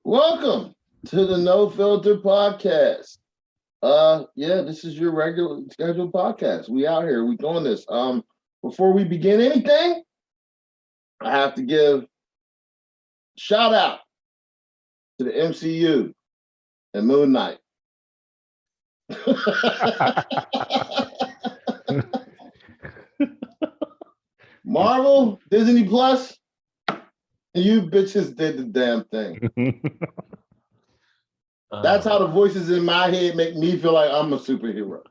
Welcome to the No Filter Podcast. Yeah, this is your regular scheduled podcast. We out here, we doing this. Before we begin anything, I have to give shout out to the MCU and Moon Knight. Marvel, Disney Plus, you bitches did the damn thing. That's how the voices in my head make me feel like I'm a superhero.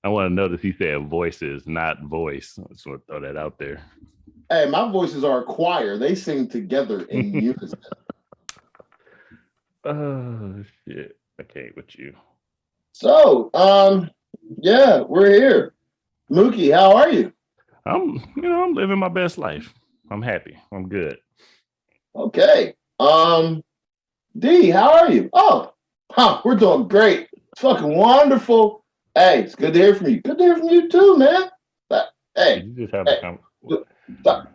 I want to notice he said voices, not voice. I just want to throw that out there. Hey, my voices are a choir. They sing together in unison. Oh shit! I can't with you. So, yeah, we're here. Mookie, how are you? I'm living my best life. I'm happy. I'm good. Okay. D, how are you? Oh, we're doing great. It's fucking wonderful. Hey, it's good to hear from you. Good to hear from you too, man. Hey, You just have hey, stop.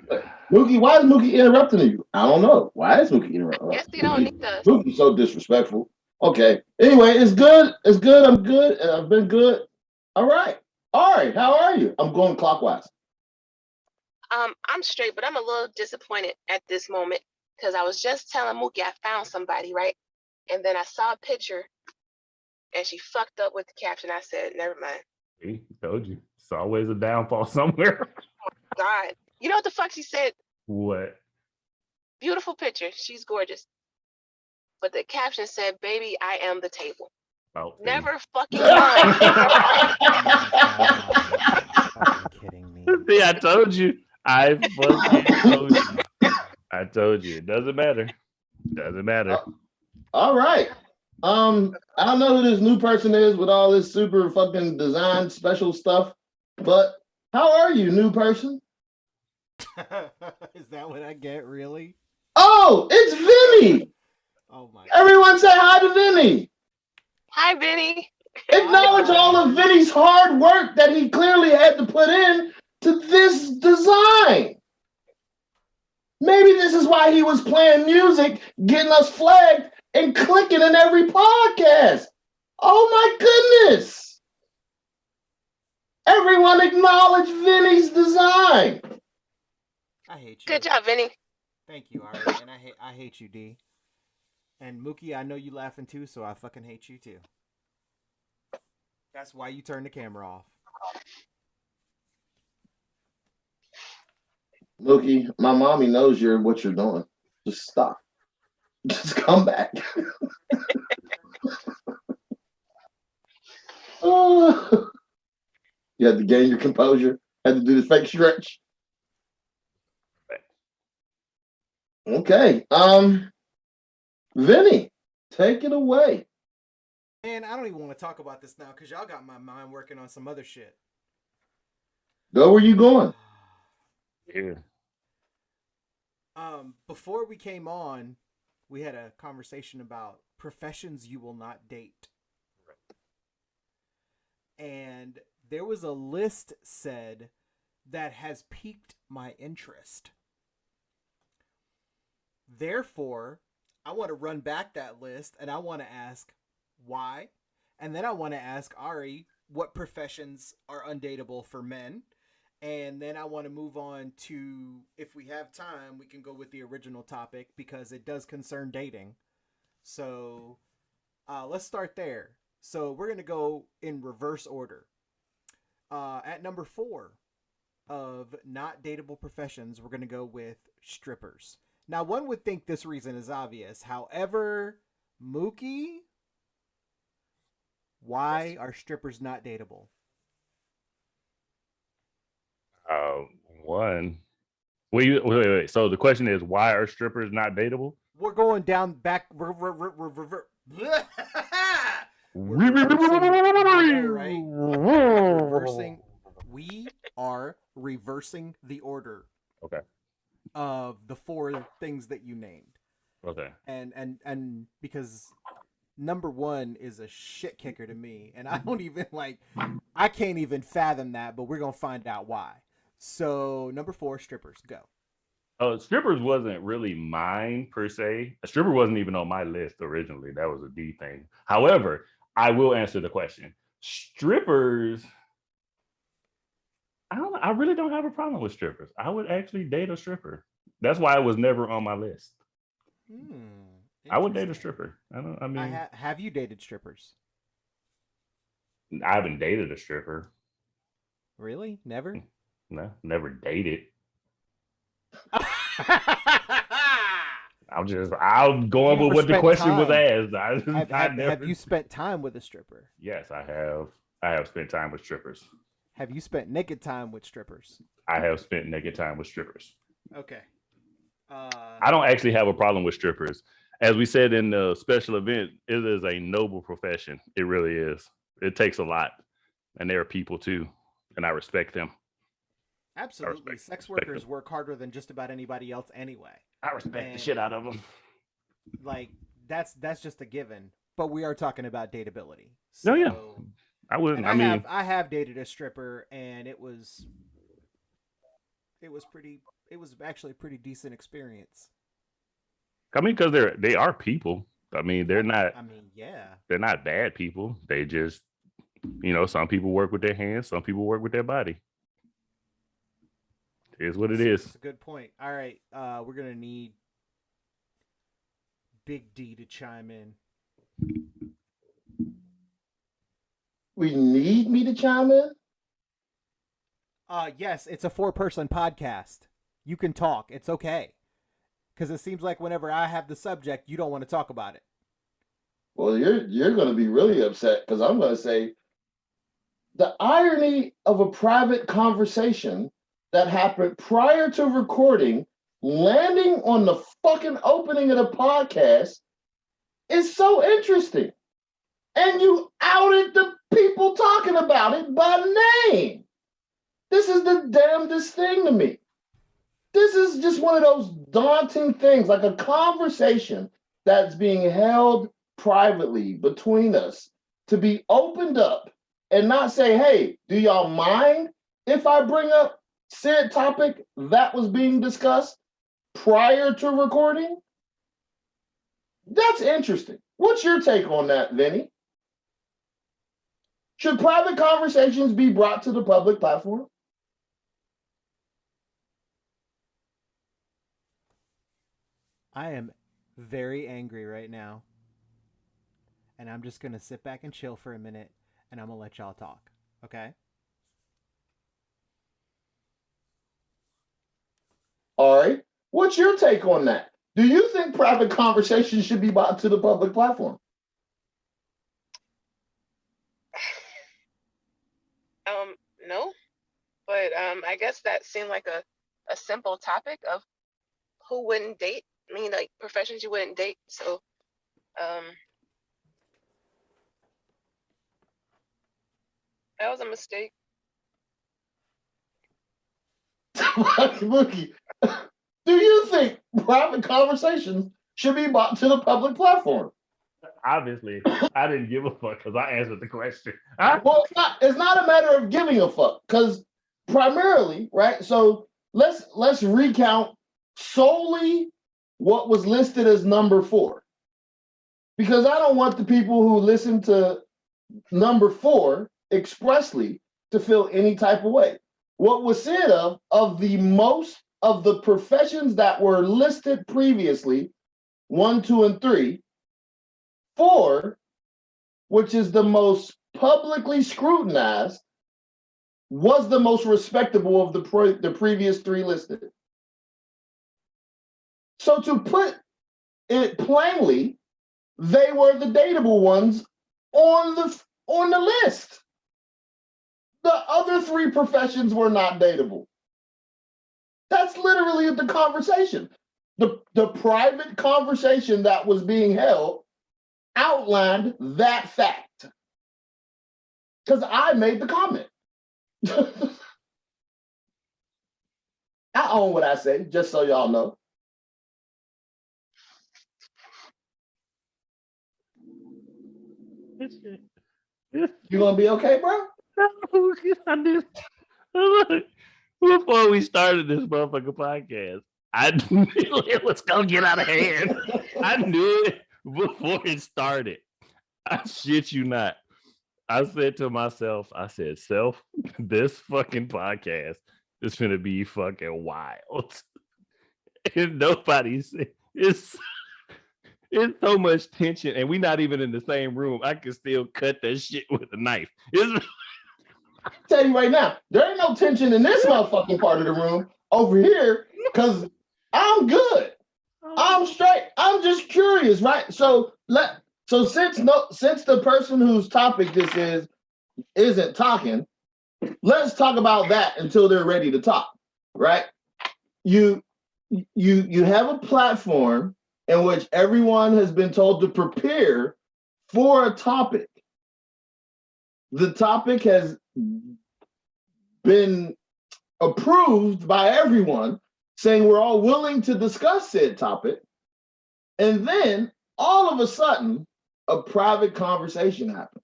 Mookie, why is Mookie interrupting you? I don't know. Why is Mookie interrupting? Yes, you don't need to. Mookie's so disrespectful. Okay. Anyway, it's good. It's good. I'm good. And I've been good. All right. All right. How are you? I'm going clockwise. I'm straight, but I'm a little disappointed at this moment because I was just telling Mookie I found somebody, right? And then I saw a picture and she fucked up with the caption. I said, never mind. See, told you. It's always a downfall somewhere. God. You know what the fuck she said? What? Beautiful picture. She's gorgeous. But the caption said, baby, I am the table. Oh, Never fucking mind. Fucking kidding me. See, I told you. I fucking told you. I told you. It doesn't matter. Doesn't matter. All right. I don't know who this new person is with all this super fucking design special stuff, but how are you, new person? Is that what I get, really? Oh, it's Vinny. Oh my Everyone say hi to Vinny. Hi, Vinny. Acknowledge all of Vinny's hard work that he clearly had to put in to this design. Maybe this is why he was playing music, getting us flagged, and clicking in every podcast. Oh my goodness. Everyone acknowledge Vinny's design. I hate you. Good job, Vinny. Thank you, Ari. And I hate you, D. And Mookie, I know you laughing too, so I fucking hate you too. That's why you turn the camera off. Mookie, my mommy knows what you're doing. Just stop. Just come back. You had to gain your composure. Had to do the fake stretch. Okay. Vinny, take it away. Man, I don't even want to talk about this now because y'all got my mind working on some other shit. Go where you going. Yeah. Before we came on, we had a conversation about professions you will not date. And there was a list said that has piqued my interest. Therefore, I want to run back that list and I want to ask why. And then I want to ask Ari what professions are undateable for men. And then I want to move on to, if we have time, we can go with the original topic because it does concern dating. So let's start there. So we're going to go in reverse order. At number 4 of not dateable professions, we're going to go with strippers. Now, one would think this reason is obvious. However, Mookie, why are strippers not dateable? One. Wait. So the question is, why are strippers not dateable? We're going down back. We're reversing. We are reversing the order. Okay. Of the 4 things that you named. Okay. And because number 1 is a shit kicker to me, and I don't even I can't even fathom that, but we're gonna find out why. So number 4, strippers, go. Strippers wasn't really mine per se. A stripper wasn't even on my list originally. That was a D thing. However, I will answer the question. Strippers, I really don't have a problem with strippers. I would actually date a stripper. That's why it was never on my list. I would date a stripper. Have you dated strippers? I haven't dated a stripper. Really? Never? No, never dated. I'll go on with what the question was asked. Have you spent time with a stripper? Yes, I have. I have spent time with strippers. Have you spent naked time with strippers? I have spent naked time with strippers. Okay. I don't actually have a problem with strippers. As we said in the special event, it is a noble profession. It really is. It takes a lot. And there are people too. And I respect them. Absolutely. Sex workers work harder than just about anybody else anyway. I respect the shit out of them. Like, that's just a given. But we are talking about dateability. So, oh, yeah. I wouldn't. I have dated a stripper, and it was actually a pretty decent experience. I mean, because they are people. I mean, they're not. I mean, yeah. They're not bad people. They just, some people work with their hands, some people work with their body. It is what it is. That's a good point. All right, we're gonna need Big D to chime in. We need me to chime in? Yes, it's a 4-person podcast. You can talk. It's okay. Because it seems like whenever I have the subject, you don't want to talk about it. Well, you're going to be really upset because I'm going to say the irony of a private conversation that happened prior to recording, landing on the fucking opening of the podcast is so interesting. And you outed the people talking about it by name. This is the damnedest thing to me. This is just one of those daunting things, like a conversation that's being held privately between us to be opened up and not say, hey, do y'all mind if I bring up said topic that was being discussed prior to recording? That's interesting. What's your take on that, Vinny? Should private conversations be brought to the public platform? I am very angry right now. And I'm just going to sit back and chill for a minute, and I'm going to let y'all talk. Okay? All right. What's your take on that? Do you think private conversations should be brought to the public platform? No, but I guess that seemed like a simple topic of who wouldn't date. I mean, like professions you wouldn't date. So, that was a mistake. Mookie, do you think private conversations should be brought to the public platform? Obviously, I didn't give a fuck because I answered the question. Well, it's not a matter of giving a fuck, because primarily, right? So let's recount solely what was listed as number 4. Because I don't want the people who listen to number 4 expressly to feel any type of way. What was said of the most of the professions that were listed previously, 1, 2, and 3, 4, which is the most publicly scrutinized, was the most respectable of the previous 3 listed. So to put it plainly, they were the dateable ones on the list. The other 3 professions were not dateable. That's literally the conversation. The private conversation that was being held outlined that fact. Because I made the comment. I own what I say, just so y'all know. You gonna be okay, bro? I did. Before we started this motherfucking podcast, I knew it was gonna get out of hand. I knew it before it started. I shit you not. I said to myself, I said, self, this fucking podcast is gonna be fucking wild. And nobody said it's so much tension, and we're not even in the same room. I can still cut that shit with a knife. I tell you right now, there ain't no tension in this motherfucking part of the room over here because I'm good. I'm straight. I'm just curious, right? So since the person whose topic this isn't talking, let's talk about that until they're ready to talk, right? You have a platform in which everyone has been told to prepare for a topic. The topic has been approved by everyone, saying we're all willing to discuss said topic. And then all of a sudden, a private conversation happened.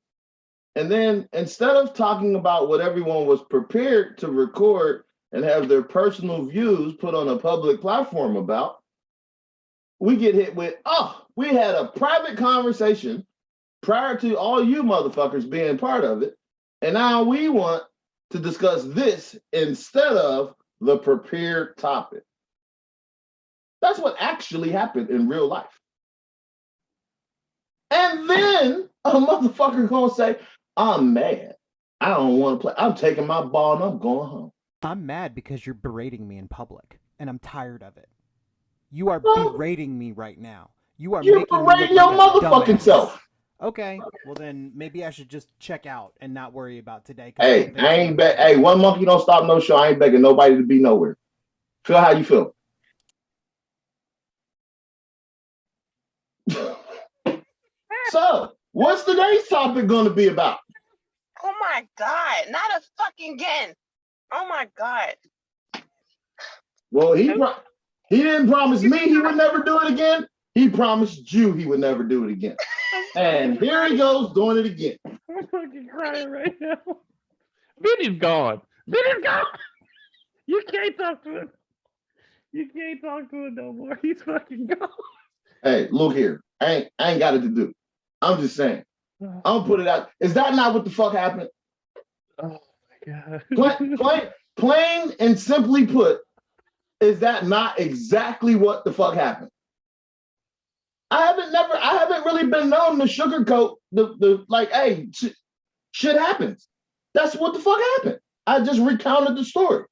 And then instead of talking about what everyone was prepared to record and have their personal views put on a public platform about, we get hit with, we had a private conversation prior to all you motherfuckers being part of it. And now we want to discuss this instead of the prepared topic. That's what actually happened in real life. And then a motherfucker gonna say, I'm mad. I don't want to play. I'm taking my ball and I'm going home. I'm mad because you're berating me in public, and I'm tired of it. You are berating me right now. You're making berating your motherfucking self. Okay, well then maybe I should just check out and not worry about today. Hey, I ain't bet. Hey, one monkey don't stop no show. I ain't begging nobody to be nowhere. Feel how you feel. So, what's today's topic going to be about? Oh my God, not a fucking again. Oh my God. Well, he didn't promise me he would never do it again. He promised you he would never do it again. And here he goes doing it again. I'm fucking crying right now. Vinny's gone. Vinny's gone. You can't talk to him. You can't talk to him no more. He's fucking gone. Hey, look here. I ain't got it to do. I'm just saying. I'll put it out. Is that not what the fuck happened? Oh my God. Plain and simply put, is that not exactly what the fuck happened? I haven't really been known to sugarcoat the like, hey, shit happens. That's what the fuck happened. I just recounted the story.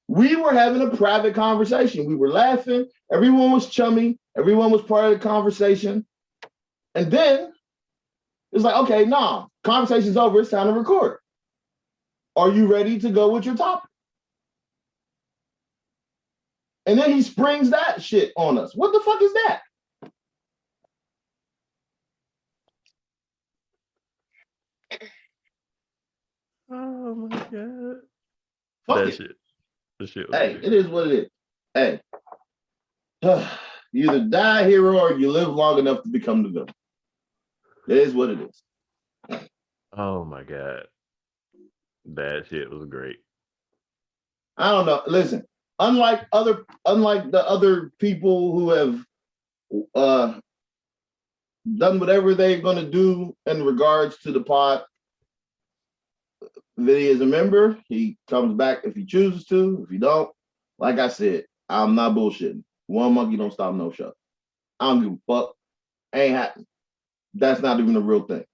We were having a private conversation. We were laughing. Everyone was chummy. Everyone was part of the conversation. And then it's like, okay, nah, conversation's over. It's time to record. Are you ready to go with your topic? And then he springs that shit on us. What the fuck is that? Oh my God. Fuck that it. shit. The shit. Hey, it is what it is. Hey, you either die hero or you live long enough to become the villain. It is what it is. Oh my God. That shit was great. I don't know. Listen, unlike the other people who have done whatever they're gonna do in regards to the pod, Vinny is a member. He comes back if he chooses to. If he don't, like I said, I'm not bullshitting. One monkey don't stop no show. I don't give a fuck. Ain't happening. That's not even a real thing.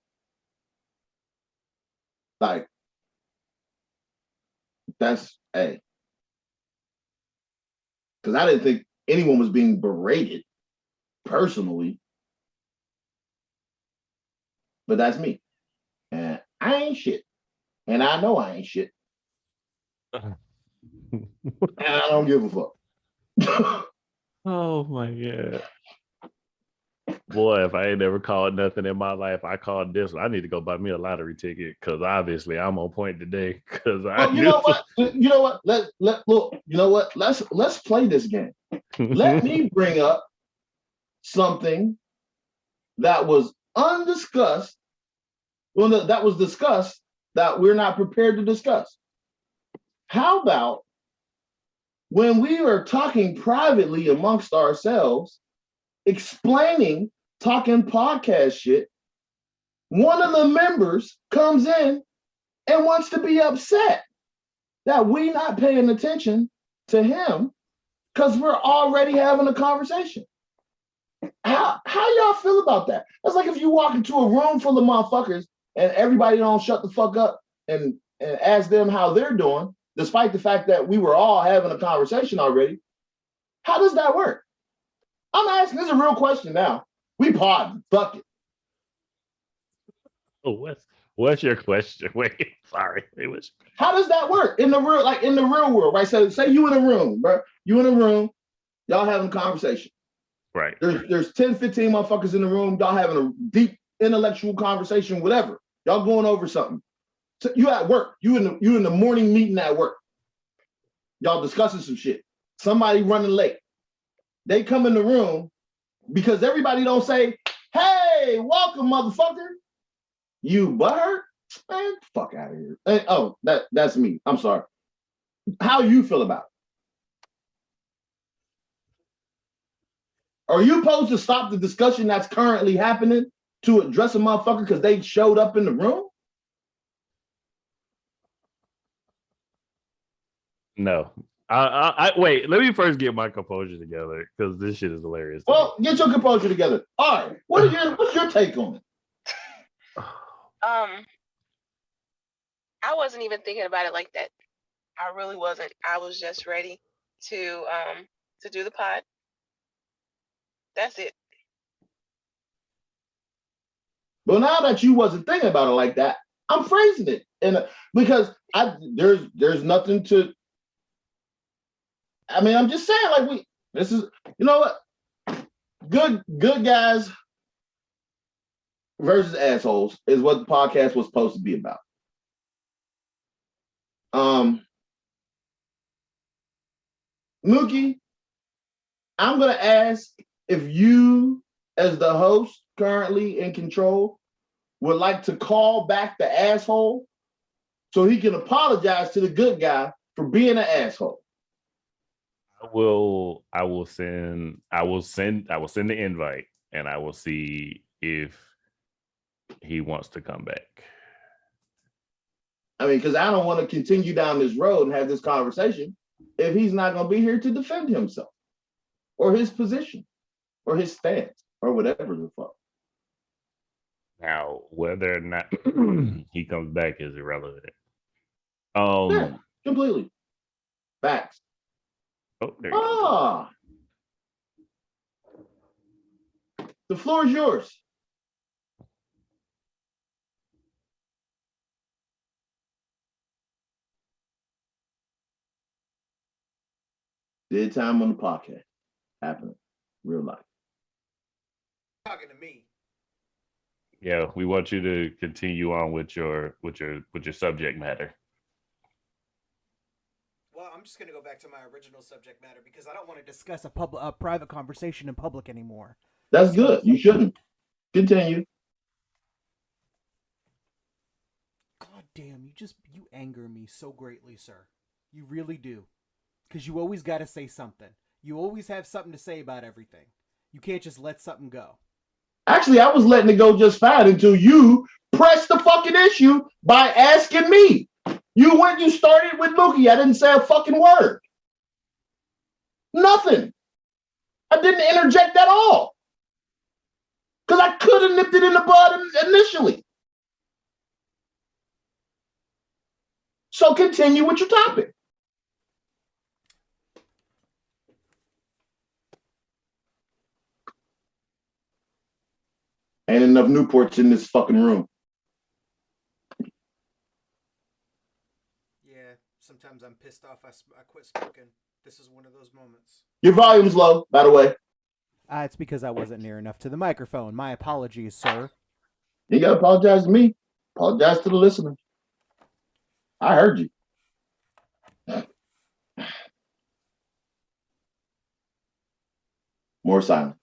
Like, that's because I didn't think anyone was being berated personally, but that's me, and I ain't shit, and I know I ain't shit, and I don't give a fuck. Oh my God. Boy, if I ain't never called nothing in my life, I called this one. I need to go buy me a lottery ticket because obviously I'm on point today. Because you know what? You know what? Look. You know what? Let's play this game. Let me bring up something that was undiscussed. Well, that was discussed that we're not prepared to discuss. How about when we are talking privately amongst ourselves, explaining, talking podcast shit, one of the members comes in and wants to be upset that we not paying attention to him because we're already having a conversation. How y'all feel about that? That's like if you walk into a room full of motherfuckers and everybody don't shut the fuck up and ask them how they're doing, despite the fact that we were all having a conversation already. How does that work? I'm asking, this is a real question now. We pod, fuck it. Oh, what's your question? Wait, sorry. How does that work in the real world, right? So say you in a room, bro. You in a room, y'all having a conversation. Right. There's 10, 15 motherfuckers in the room, y'all having a deep intellectual conversation, whatever. Y'all going over something. So you at work, you in the morning meeting at work. Y'all discussing some shit. Somebody running late. They come in the room because everybody don't say, hey, welcome, motherfucker. You butthurt? Man, fuck out of here. Hey, oh, that's me. I'm sorry. How you feel about it? Are you supposed to stop the discussion that's currently happening to address a motherfucker because they showed up in the room? No. I wait, let me first get my composure together because this shit is hilarious. Well, get your composure together. All right. What's your take on it? I wasn't even thinking about it like that. I really wasn't. I was just ready to do the pod. That's it. But now that you wasn't thinking about it like that, I'm phrasing it, and because there's nothing to. I mean, I'm just saying, like this is, you know what, good guys versus assholes is what the podcast was supposed to be about. Mookie, I'm gonna ask if you, as the host currently in control, would like to call back the asshole so he can apologize to the good guy for being an asshole. I will send the invite and I will see if he wants to come back. I mean, because I don't want to continue down this road and have this conversation if he's not going to be here to defend himself or his position or his stance or whatever the fuck. Now, whether or not he comes back is irrelevant. Yeah, completely. Facts. Oh, there you go. The floor is yours. Dead time on the podcast. Happening. Real life. Talking to me. Yeah, we want you to continue on with your subject matter. Well, I'm just gonna go back to my original subject matter because I don't want to discuss a private conversation in public anymore. That's good. You shouldn't. Continue. God damn, you anger me so greatly, sir. You really do. Because you always got to say something. You always have something to say about everything. You can't just let something go. Actually, I was letting it go just fine until you pressed the fucking issue by asking me. You started with Mookie. I didn't say a fucking word. Nothing. I didn't interject at all. Because I could have nipped it in the bud initially. So continue with your topic. Ain't enough Newports in this fucking room. Yeah, sometimes I'm pissed off. I quit smoking. This is one of those moments. Your volume's low, by the way. It's because I wasn't near enough to the microphone. My apologies, sir. You gotta apologize to me. Apologize to the listener. I heard you. More silence.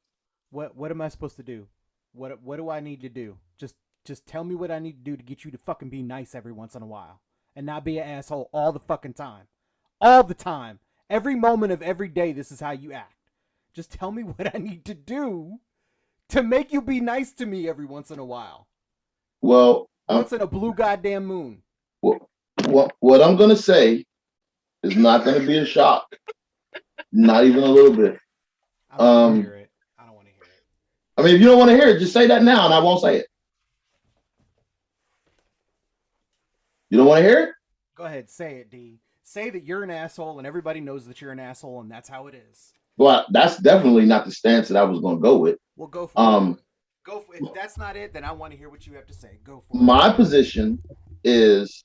What am I supposed to do? What do I need to do? Just tell me what I need to do to get you to fucking be nice every once in a while and not be an asshole all the fucking time. All the time. Every moment of every day, this is how you act. Just tell me what I need to do to make you be nice to me every once in a while. Well, once in a blue goddamn moon. What I'm gonna say is not gonna be a shock. Not even a little bit. I don't want to hear it. I don't want to hear it. I mean, if you don't want to hear it, just say that now, and I won't say it. You don't want to hear it? Go ahead, say it, D. Say that you're an asshole, and everybody knows that you're an asshole, and that's how it is. Well, that's definitely not the stance that I was going to go with. Well, go for it. Go for it. If that's not it, then I want to hear what you have to say. Go for it. My position is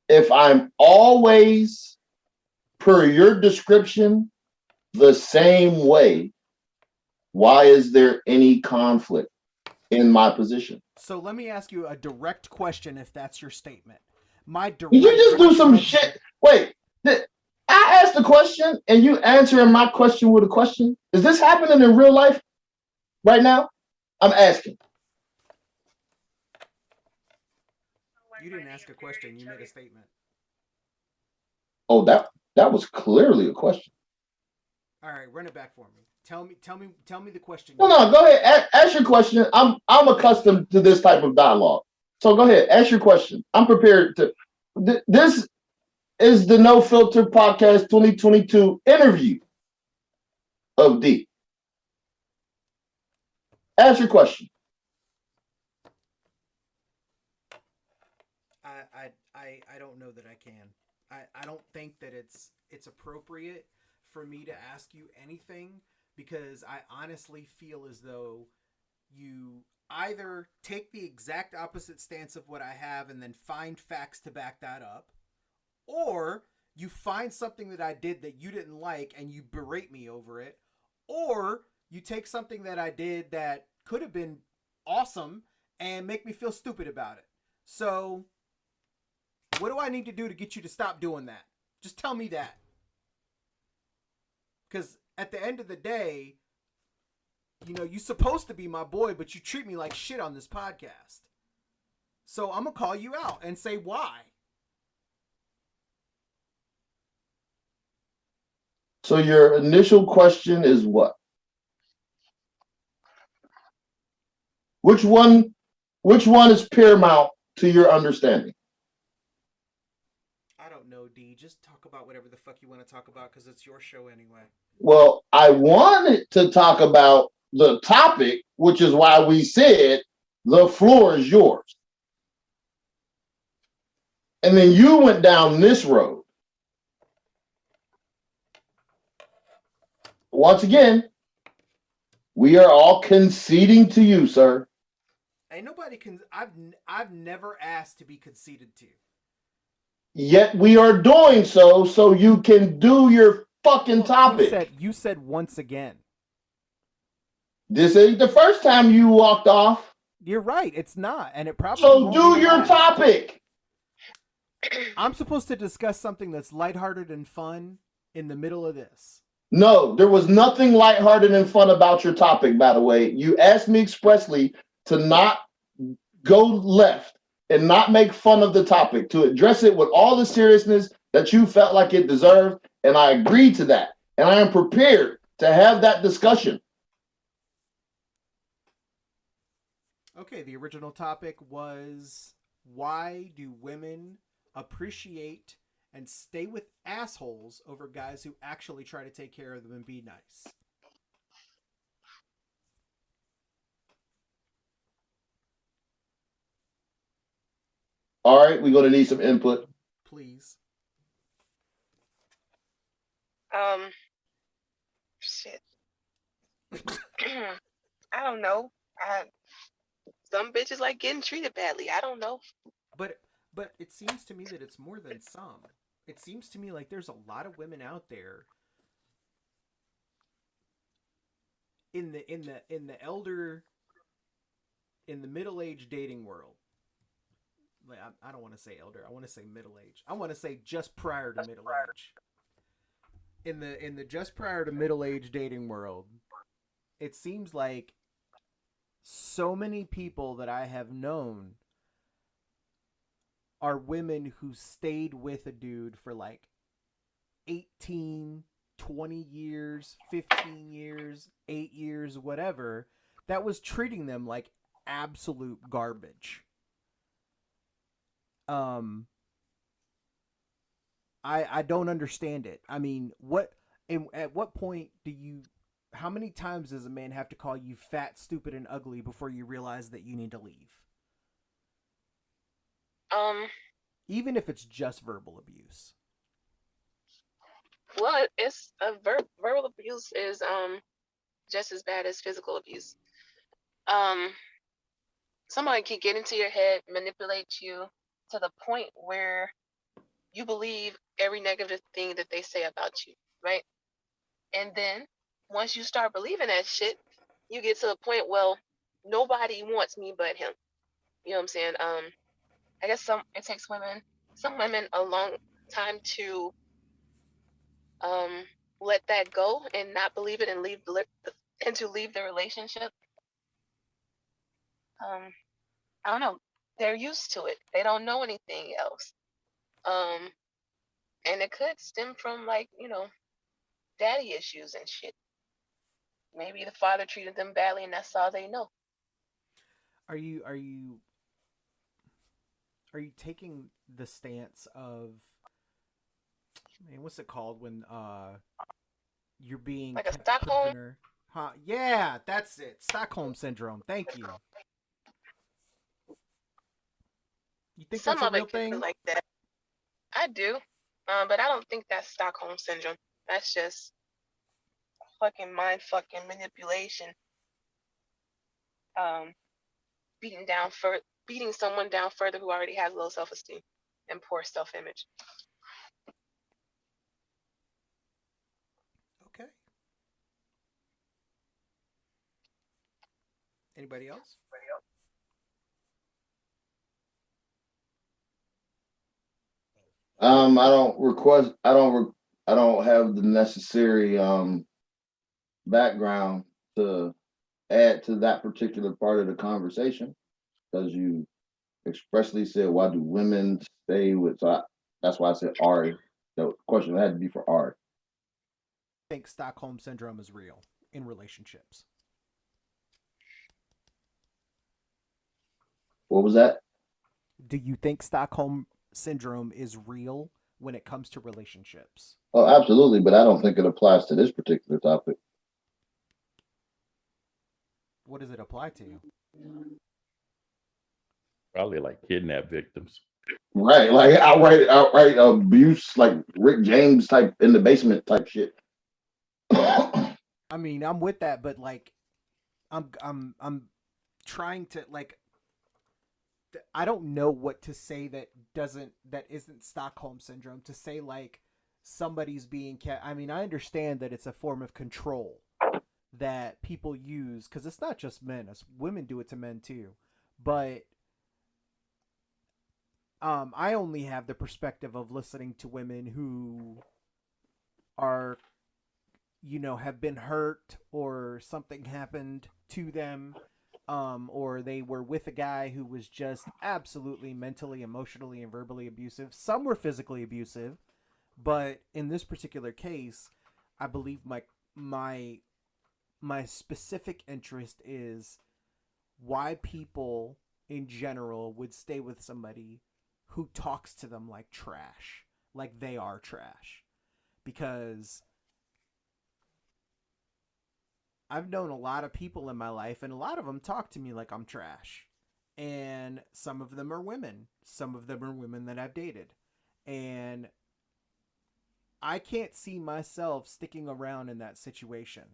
if I'm always, per your description, the same way, why is there any conflict in my position? So let me ask you a direct question if that's your statement. Did you just do some shit? Wait, I asked the question and you answering my question with a question? Is this happening in real life right now? I'm asking. You didn't ask a question. You made a statement. Oh, that was clearly a question. All right, run it back for me. Tell me the question. No, go ahead. Ask your question. I'm accustomed to this type of dialogue. So go ahead. Ask your question. I'm prepared to. This is the No Filter Podcast 2022 interview of D. Ask your question. I don't know that I can. I don't think that it's appropriate for me to ask you anything because I honestly feel as though you either take the exact opposite stance of what I have and then find facts to back that up, or you find something that I did that you didn't like and you berate me over it, or you take something that I did that could have been awesome and make me feel stupid about it. So what do I need to do to get you to stop doing that? Just tell me that. Because at the end of the day, you know, you're supposed to be my boy, but you treat me like shit on this podcast. So I'm going to call you out and say why. So your initial question is what? Which one is paramount to your understanding? I don't know, D. Just talk about whatever the fuck you want to talk about because it's your show anyway. Well, I wanted to talk about the topic, which is why we said the floor is yours. And then you went down this road. Once again, we are all conceding to you, sir. Ain't nobody can. I've never asked to be conceded to. Yet we are doing so you can do your fucking topic. You said once again. This ain't the first time you walked off. You're right. It's not, and it probably. So do your topic. I'm supposed to discuss something that's lighthearted and fun in the middle of this. No, there was nothing lighthearted and fun about your topic, by the way. You asked me expressly to not go left and not make fun of the topic, to address it with all the seriousness that you felt like it deserved, and I agreed to that. And I am prepared to have that discussion. Okay, the original topic was why do women appreciate and stay with assholes over guys who actually try to take care of them and be nice? All right, we're going to need some input. Please. Shit. I don't know. Some bitches like getting treated badly. I don't know. But it seems to me that it's more than some. It seems to me like there's a lot of women out there in the middle-aged dating world. Like, I don't want to say elder. I want to say middle age. I want to say just prior to middle age. In the just prior to middle age dating world, it seems like so many people that I have known are women who stayed with a dude for like 18, 20 years, 15 years, 8 years, whatever, that was treating them like absolute garbage. I don't understand it. I mean, at what point do you how many times does a man have to call you fat, stupid, and ugly before you realize that you need to leave? Even if it's just verbal abuse. Well, it's a verbal abuse is just as bad as physical abuse. Somebody can get into your head, manipulate you to the point where you believe every negative thing that they say about you, right? And then once you start believing that shit, you get to the point, well, nobody wants me but him. You know what I'm saying? I guess it takes some women a long time to let that go and not believe it and to leave the relationship. I don't know. They're used to it. They don't know anything else. Um, and it could stem from like, daddy issues and shit. Maybe the father treated them badly and that's all they know. Are you taking the stance of, man, what's it called when you're being Like a kept Stockholm? prisoner? Huh? Yeah, that's it. Stockholm syndrome. Thank you. You think Some that's a of real it could be thing? like that. I do. But I don't think that's Stockholm syndrome. That's just fucking mind fucking manipulation. Um, beating someone down further who already has low self esteem and poor self image. Okay. Anybody else? I don't request. I don't have the necessary background to add to that particular part of the conversation because you expressly said, "Why do women stay with?" That's why I said Ari. The question had to be for Ari. I think Stockholm syndrome is real in relationships. What was that? Do you think Stockholm syndrome is real when it comes to relationships? Oh, absolutely, but I don't think it applies to this particular topic. What does it apply to? Probably like kidnap victims. Right, like outright abuse, like Rick James type in the basement type shit. I mean, I'm with that, but like, I'm trying to like, I don't know what to say that isn't Stockholm syndrome. To say like somebody's being kept. I mean, I understand that it's a form of control that people use because it's not just men; it's women do it to men too. But I only have the perspective of listening to women who are, have been hurt or something happened to them, or they were with a guy who was just absolutely mentally, emotionally, and verbally abusive. Some were physically abusive, but in this particular case, I believe my specific interest is why people in general would stay with somebody who talks to them like trash, like they are trash. Because I've known a lot of people in my life, and a lot of them talk to me like I'm trash. And some of them are women. Some of them are women that I've dated. And I can't see myself sticking around in that situation.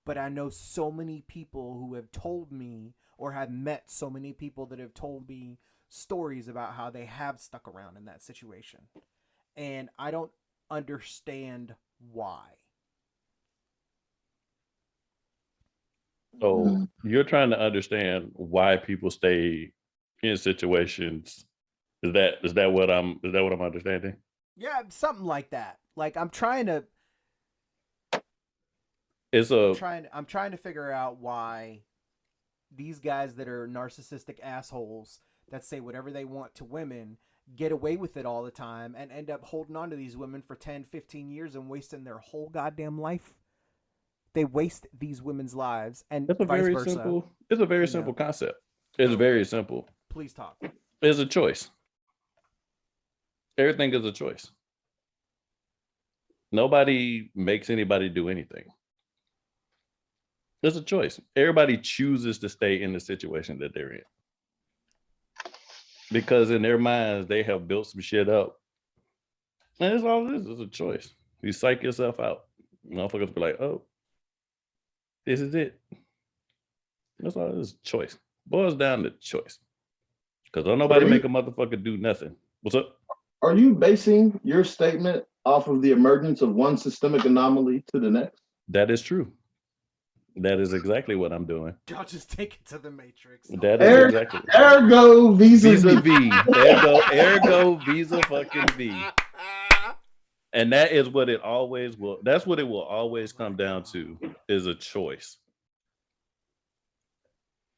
But I know so many people who have told me, or have met so many people that have told me stories about how they have stuck around in that situation. And I don't understand why. So you're trying to understand why people stay in situations. Is that what I'm understanding? Yeah, something like that. Like I'm trying to It's a I'm trying to figure out why these guys that are narcissistic assholes that say whatever they want to women get away with it all the time and end up holding on to these women for 10, 15 years and wasting their whole goddamn life. They waste these women's lives, and It's a vice very versa. simple. It's a very simple concept. It's Go. very simple. Please talk. It's a choice. Everything is a choice. Nobody makes anybody do anything. It's a choice. Everybody chooses to stay in the situation that they're in. Because in their minds, they have built some shit up. And that's all it is. It's a choice. You psych yourself out. Motherfuckers be like, oh, this is it. That's all it is. Choice. Boils down to choice. Because don't nobody make a motherfucker do nothing. What's up? Are you basing your statement off of the emergence of one systemic anomaly to the next? That is true. That is exactly what I'm doing. Y'all just take it to the Matrix. That is exactly. Ergo visa V. Ergo visa fucking V. And that is what it always will. That's what it will always come down to, is a choice.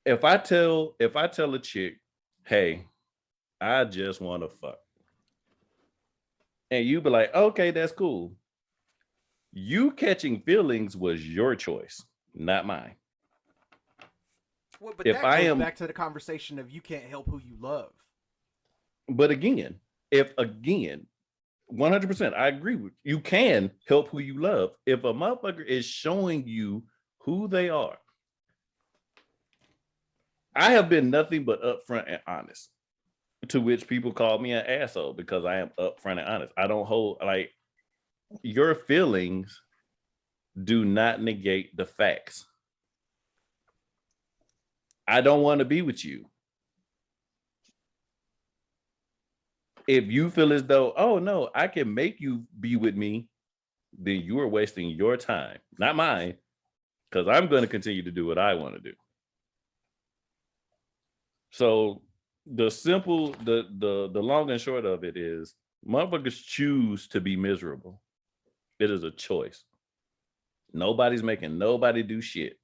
If I tell a chick, hey, I just want to fuck, and you be like, okay, that's cool. You catching feelings was your choice, not mine. Well, but that goes back to the conversation of you can't help who you love. But again, 100%, I agree with you. You can help who you love. If a motherfucker is showing you who they are. I have been nothing but upfront and honest, to which people call me an asshole because I am upfront and honest. I don't hold, like, your feelings do not negate the facts. I don't want to be with you. If you feel as though, oh no, I can make you be with me, then you are wasting your time, not mine, because I'm going to continue to do what I want to do. So the long and short of it is, motherfuckers choose to be miserable. It is a choice. Nobody's making nobody do shit.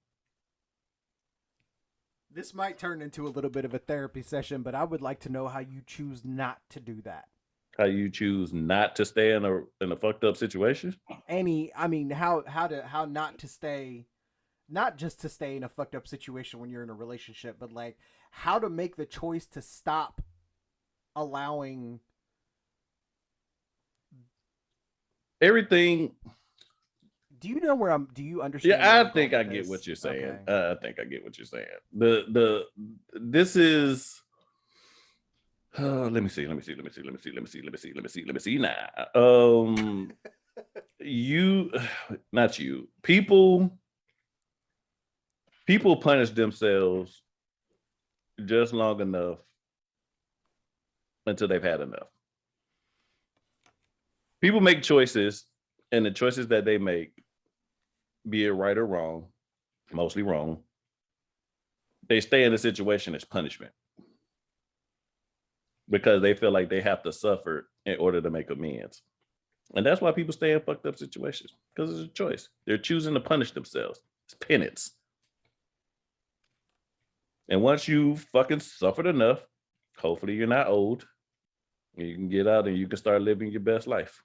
This might turn into a little bit of a therapy session, but I would like to know how you choose not to do that. How you choose not to stay in a fucked up situation? How not to stay, not just to stay in a fucked up situation when you're in a relationship, but like how to make the choice to stop allowing everything. Do you know where I'm? Do you understand? Yeah, I think I get what you're saying. Okay. I think I get what you're saying. This is. Let me see. Now, not you. People punish themselves just long enough until they've had enough. People make choices, and the choices that they make, be it right or wrong, mostly wrong, they stay in a situation as punishment because they feel like they have to suffer in order to make amends. And that's why people stay in fucked up situations, because it's a choice. They're choosing to punish themselves. It's penance. And once you fucking suffered enough, hopefully you're not old, you can get out and you can start living your best life.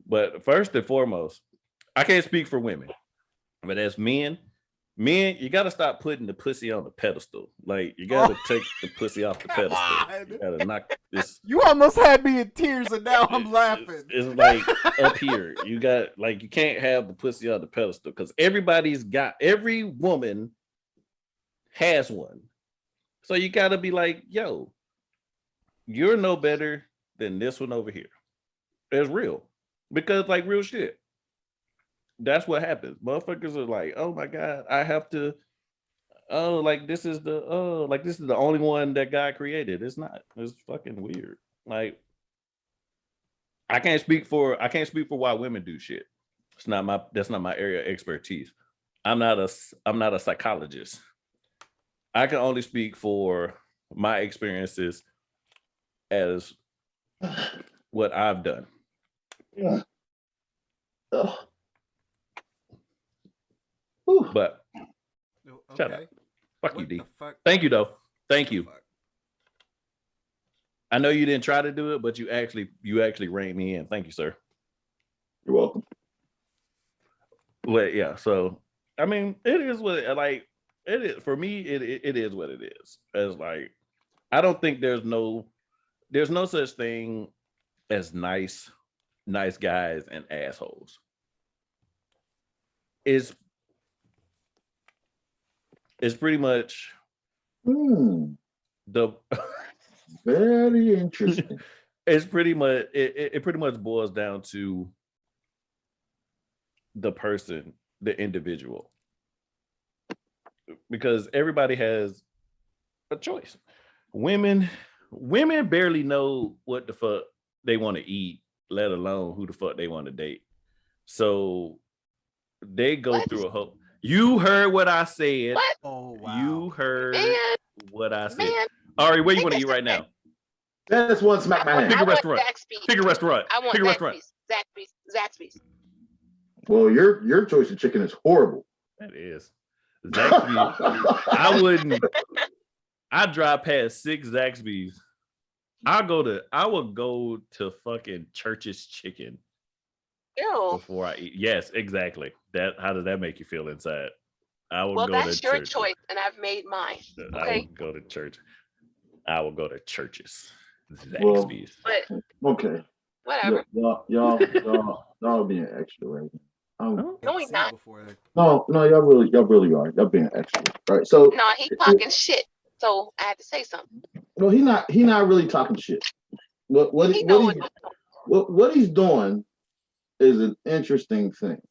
But first and foremost, I can't speak for women, but as men, you got to stop putting the pussy on the pedestal. Like, you got to take the pussy off the pedestal. You got to knock this. You almost had me in tears, and now I'm laughing. It's like up here. You got, like, you can't have the pussy on the pedestal because every woman has one. So you got to be like, yo, you're no better than this one over here. It's real. Because, like, real shit. That's what happens. Motherfuckers are like, oh my God, I have to, this is the only one that God created. It's not. It's fucking weird. Like, I can't speak for why women do shit. That's not my area of expertise. I'm not a psychologist. I can only speak for my experiences as what I've done. Yeah. But okay. Shut up. Fuck what you, D. Fuck? Thank you, though. Thank you. I know you didn't try to do it, but you actually reined me in. Thank you, sir. You're welcome. Well, yeah. So I mean, it is what it is for me. It is what it is. It's like I don't think there's no such thing as nice guys and assholes. It's pretty much the very interesting. It's pretty much it pretty much boils down to the person, the individual, because everybody has a choice. Women barely know what the fuck they want to eat, let alone who the fuck they want to date. So they go through a whole. You heard what I said. What? Oh wow! You heard what I said. Man. Ari, where you want to eat right now? That's one smack my hand. Pick a restaurant. Pick a restaurant. I want Pick a restaurant. Zaxby's. Well, your choice of chicken is horrible. That is. Zaxby's. I wouldn't. I drive past 6 Zaxby's. I would go to fucking Church's Chicken. Ew. Before I eat. Yes, exactly. How does that make you feel inside? I would well, go that's to your church. choice, and I've made mine. Okay? I would go to church. I will go to Church's. Zaxby's. But okay. Whatever. Y'all being extra right now. No, he's not. No, y'all really are. Y'all being extra. Right. So no, he's talking shit. So I had to say something. Well, he not really talking shit. What he's doing is an interesting thing.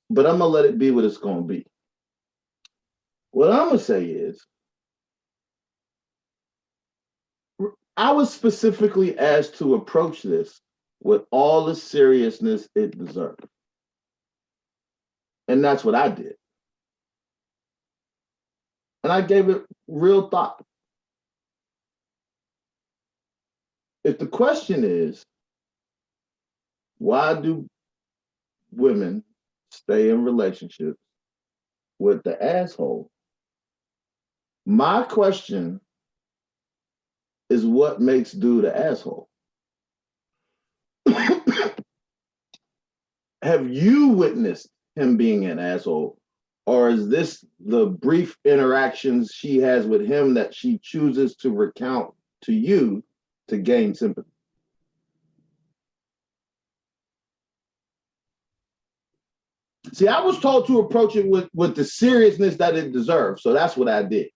But I'm gonna let it be what it's gonna be. What I'm gonna say is I was specifically asked to approach this with all the seriousness it deserved. And that's what I did. And I gave it real thought. If the question is, why do women stay in relationships with the asshole? My question is, what makes dude an asshole? Have you witnessed him being an asshole? Or is this the brief interactions she has with him that she chooses to recount to you to gain sympathy? See, I was told to approach it with the seriousness that it deserves. So that's what I did.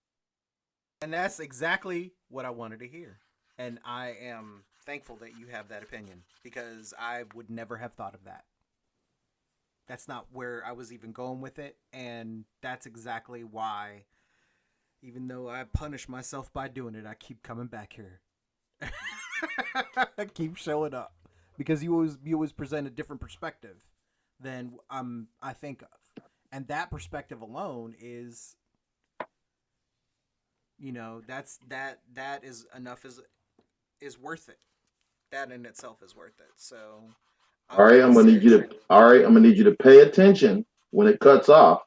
And that's exactly what I wanted to hear. And I am thankful that you have that opinion, because I would never have thought of that. That's not where I was even going with it. And that's exactly why, even though I punish myself by doing it, I keep coming back here. I keep showing up. Because you always present a different perspective than I think of. And that perspective alone is, that is enough, is worth it. That in itself is worth it. So all right, I'm gonna need you to pay attention when it cuts off,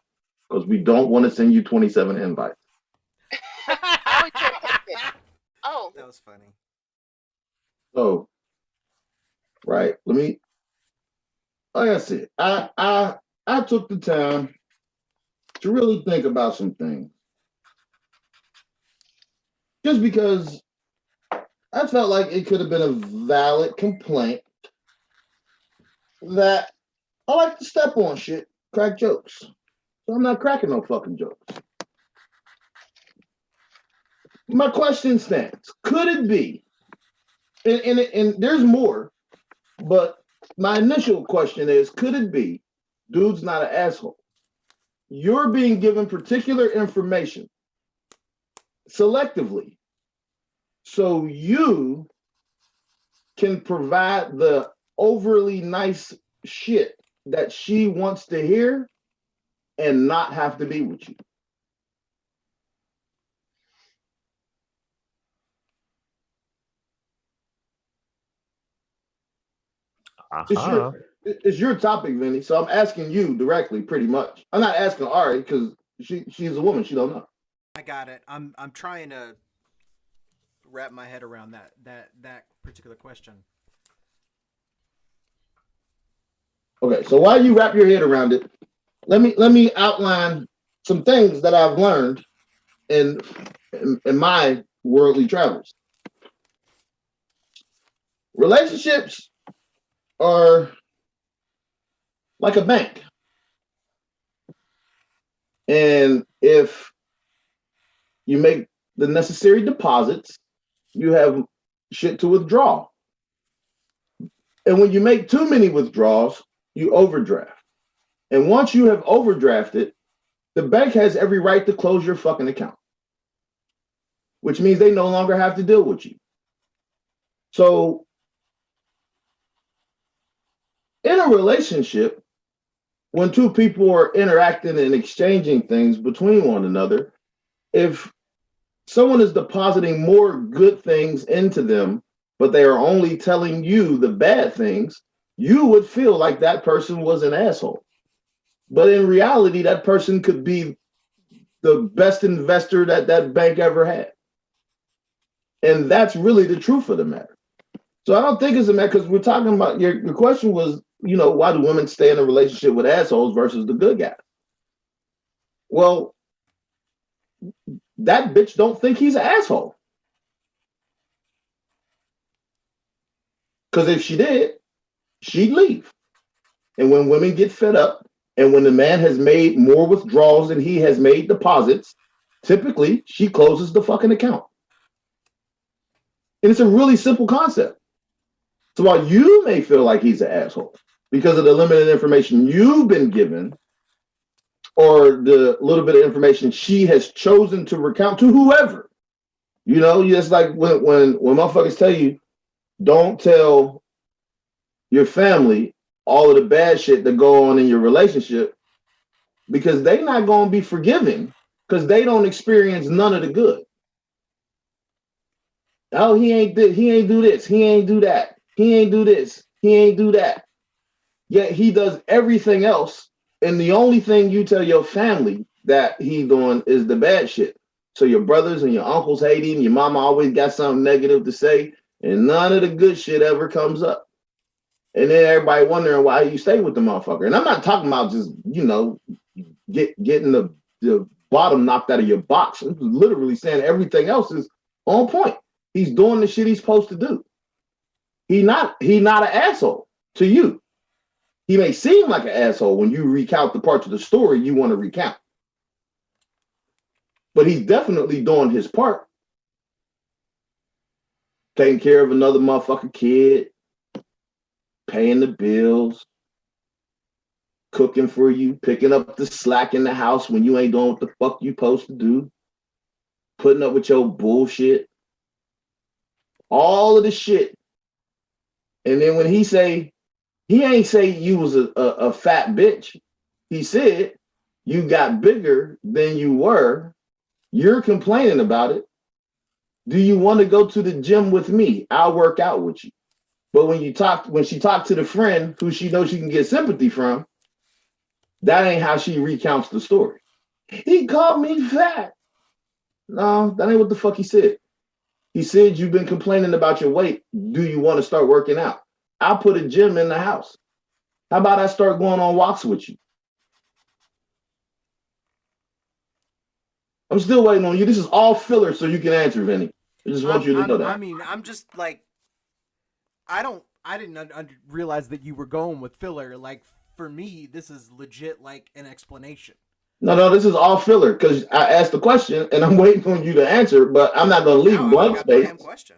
because we don't want to send you 27 invites. Oh, that was funny. So, right, like I said, I took the time to really think about some things, just because I felt like it could have been a valid complaint that I like to step on shit, crack jokes. So I'm not cracking no fucking jokes. My question stands. Could it be, and there's more, but my initial question is, could it be dude's not an asshole? You're being given particular information selectively, so you can provide the overly nice shit that she wants to hear and not have to be with you. It's your topic, Vinny. So I'm asking you directly, pretty much. I'm not asking Ari because she's a woman. She don't know. I got it. I'm trying to wrap my head around that particular question. Okay, so while you wrap your head around it, let me outline some things that I've learned in my worldly travels. Relationships are like a bank. And if you make the necessary deposits, you have shit to withdraw. And when you make too many withdrawals, you overdraft. And once you have overdrafted, the bank has every right to close your fucking account, which means they no longer have to deal with you. So in a relationship, when two people are interacting and exchanging things between one another, if someone is depositing more good things into them, but they are only telling you the bad things, you would feel like that person was an asshole. But in reality, that person could be the best investor that that bank ever had. And that's really the truth of the matter. So I don't think it's a matter, because we're talking about, your question was, why do women stay in a relationship with assholes versus the good guys? Well, that bitch don't think he's an asshole. Because if she did, she'd leave. And when women get fed up, and when the man has made more withdrawals than he has made deposits, typically she closes the fucking account. And it's a really simple concept. So while you may feel like he's an asshole because of the limited information you've been given, or the little bit of information she has chosen to recount to whoever, just like when motherfuckers tell you, don't tell your family all of the bad shit that go on in your relationship, because they're not going to be forgiving, because they don't experience none of the good. Oh, he ain't do this, he ain't do that, he ain't do this, he ain't do that. Yet he does everything else, and the only thing you tell your family that he doing is the bad shit. So your brothers and your uncles hate him, your mama always got something negative to say, and none of the good shit ever comes up. And then everybody wondering why you stay with the motherfucker. And I'm not talking about just, getting the bottom knocked out of your box. I'm literally saying everything else is on point. He's doing the shit he's supposed to do. He not an asshole to you. He may seem like an asshole when you recount the parts of the story you want to recount. But he's definitely doing his part. Taking care of another motherfucking kid, paying the bills, cooking for you, picking up the slack in the house when you ain't doing what the fuck you supposed to do, putting up with your bullshit, all of the shit. And then when he ain't say you was a fat bitch. He said you got bigger than you were. You're complaining about it. Do you want to go to the gym with me? I'll work out with you. But when she talked to the friend who she knows she can get sympathy from, that ain't how she recounts the story. He called me fat. No, that ain't what the fuck he said. He said, you've been complaining about your weight. Do you want to start working out? I'll put a gym in the house. How about I start going on walks with you? I'm still waiting on you. This is all filler so you can answer, Vinny. I just want you to know that. I mean, I'm just like, I didn't realize that you were going with filler. Like, for me, this is legit like an explanation. No, this is all filler because I asked the question and I'm waiting on you to answer, but I'm not going to leave blank space. The damn question.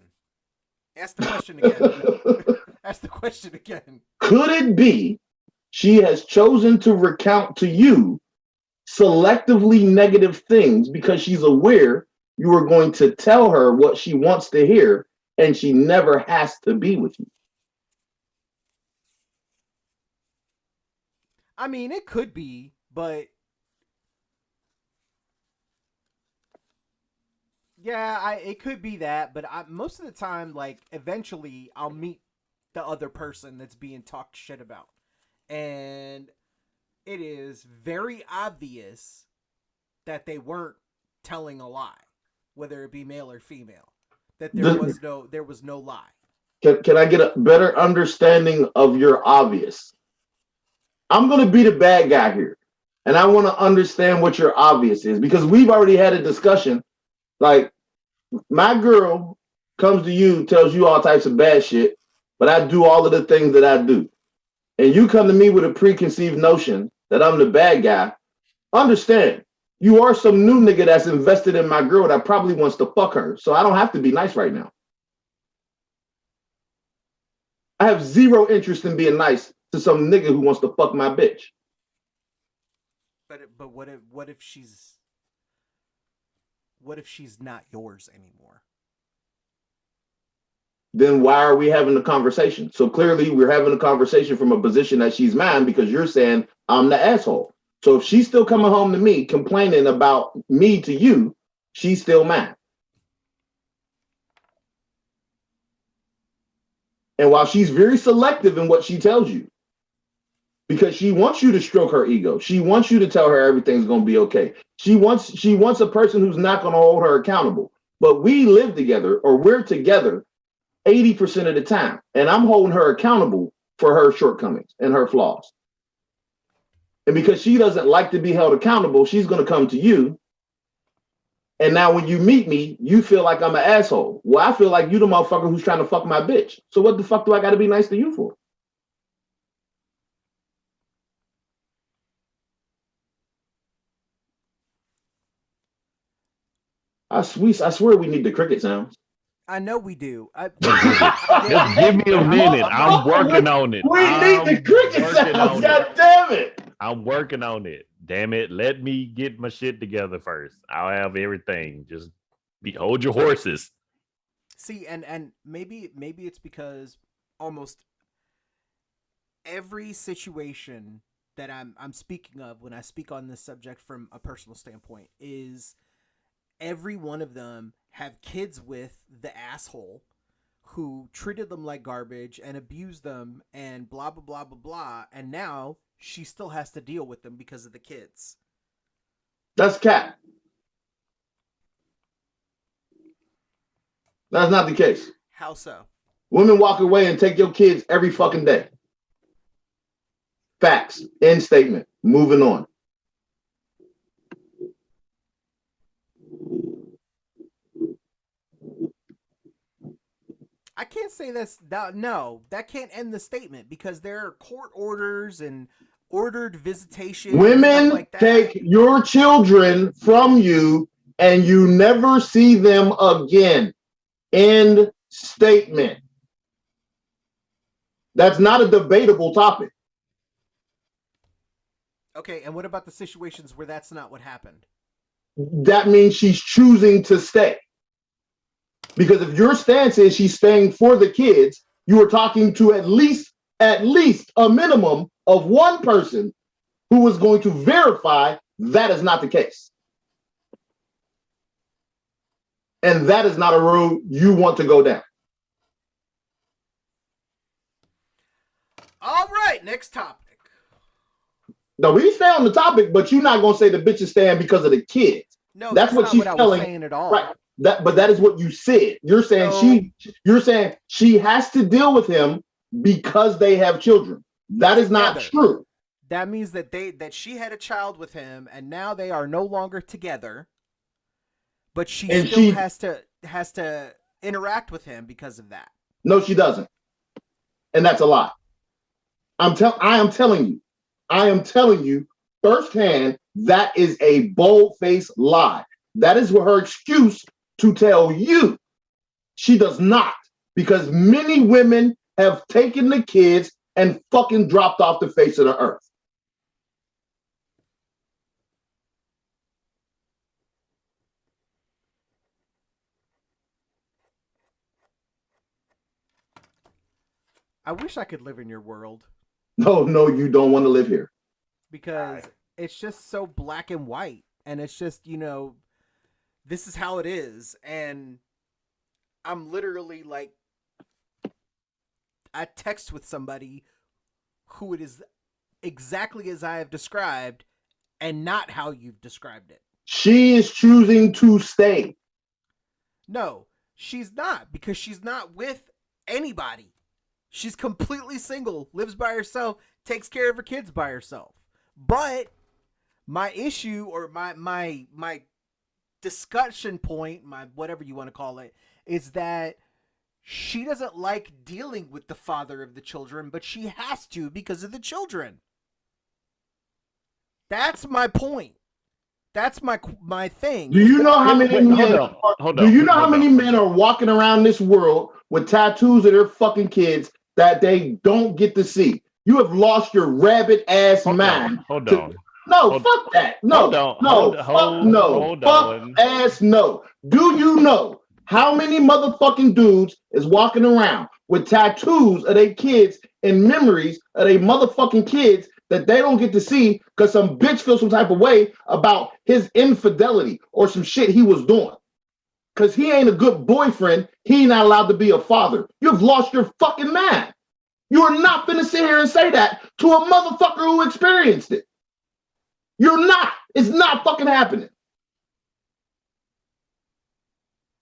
Ask the question again. Ask the question again. Could it be she has chosen to recount to you selectively negative things because she's aware you are going to tell her what she wants to hear and she never has to be with you? I mean, it could be, but yeah, it could be that, but most of the time, like, eventually I'll meet the other person that's being talked shit about. And it is very obvious that they weren't telling a lie, whether it be male or female. that there was no lie. Can I get a better understanding of your obvious? I'm going to be the bad guy here. And I want to understand what your obvious is, because we've already had a discussion. Like, my girl comes to you, tells you all types of bad shit, but I do all of the things that I do. And you come to me with a preconceived notion that I'm the bad guy. Understand, you are some new nigga that's invested in my girl that probably wants to fuck her. So I don't have to be nice right now. I have zero interest in being nice to some nigga who wants to fuck my bitch. But what if she's not yours anymore? Then why are we having the conversation? So clearly we're having a conversation from a position that she's mine, because you're saying I'm the asshole. So if she's still coming home to me complaining about me to you, she's still mine. And while she's very selective in what she tells you, because she wants you to stroke her ego, she wants you to tell her everything's going to be okay. She wants a person who's not going to hold her accountable. But we live together, or we're together 80% of the time, and I'm holding her accountable for her shortcomings and her flaws. And because she doesn't like to be held accountable, she's going to come to you. And now when you meet me, you feel like I'm an asshole. Well, I feel like you the motherfucker who's trying to fuck my bitch. So what the fuck do I got to be nice to you for? I swear we need the cricket sounds. I know we do. Just give me a minute. I'm working on it. We need the cricket sounds. God damn it. I'm working on it. Damn it. Let me get my shit together first. I'll have everything. Just hold your horses. See, and maybe it's because almost every situation that I'm speaking of when I speak on this subject from a personal standpoint is every one of them have kids with the asshole who treated them like garbage and abused them and blah, blah, blah, blah, blah. And now she still has to deal with them because of the kids. That's cap. That's not the case. How so? Women walk away and take your kids every fucking day. Facts. End statement. Moving on. I can't say no, that can't end the statement because there are court orders and ordered visitation. Women like that. take your children from you and you never see them again. End statement. That's not a debatable topic. Okay, and what about the situations where that's not what happened? That means she's choosing to stay. Because if your stance is she's staying for the kids, you are talking to at least a minimum of one person who is going to verify that is not the case. And that is not a road you want to go down. All right, next topic. No, we stay on the topic, but you're not going to say the bitch is staying because of the kids. No, that's what she's telling. I was saying at all. Right. But that is what you said. You're saying she has to deal with him because they have children. That is not true. That means that she had a child with him and now they are no longer together. But she still has to interact with him because of that. No, she doesn't. And that's a lie. I am telling you firsthand, that is a bold-faced lie. That is her excuse to tell you she does not, because many women have taken the kids and fucking dropped off the face of the earth. I wish I could live in your world. No, you don't want to live here. Because it's just so black and white. And it's just, this is how it is. And I'm literally like, I text with somebody who it is exactly as I have described and not how you've described it. She is choosing to stay. No, She's not, because she's not with anybody. She's completely single, lives by herself, takes care of her kids by herself. But my issue, or my discussion point, my whatever you want to call it, is that she doesn't like dealing with the father of the children, but she has to because of the children. That's my point. That's my thing. Do you know how many men? Do you know how many men are walking around this world with tattoos of their fucking kids that they don't get to see? You have lost your rabbit ass mind. Hold on. No, fuck that. No, fuck ass no. Do you know how many motherfucking dudes is walking around with tattoos of their kids and memories of their motherfucking kids that they don't get to see because some bitch feels some type of way about his infidelity or some shit he was doing? Because he ain't a good boyfriend, he ain't not allowed to be a father. You've lost your fucking mind. You are not finna sit here and say that to a motherfucker who experienced it. You're not. It's not fucking happening.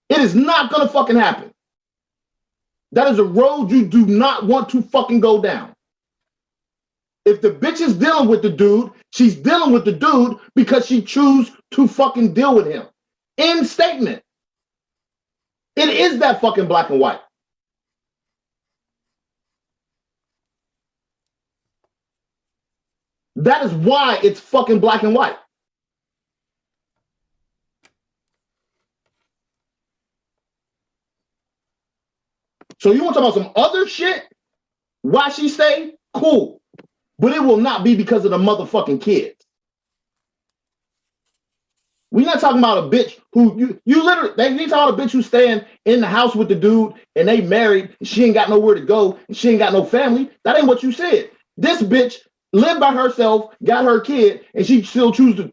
It is not gonna fucking happen. That is a road you do not want to fucking go down. If the bitch is dealing with the dude, she's dealing with the dude because she chooses to fucking deal with him. End statement. It is that fucking black and white. That is why it's fucking black and white. So you want to talk about some other shit? Why she stay? Cool. But it will not be because of the motherfucking kids. We're not talking about a bitch who you literally, they talking about a bitch who's staying in the house with the dude and they married and she ain't got nowhere to go and she ain't got no family. That ain't what you said. This bitch lived by herself, got her kid, and she still chooses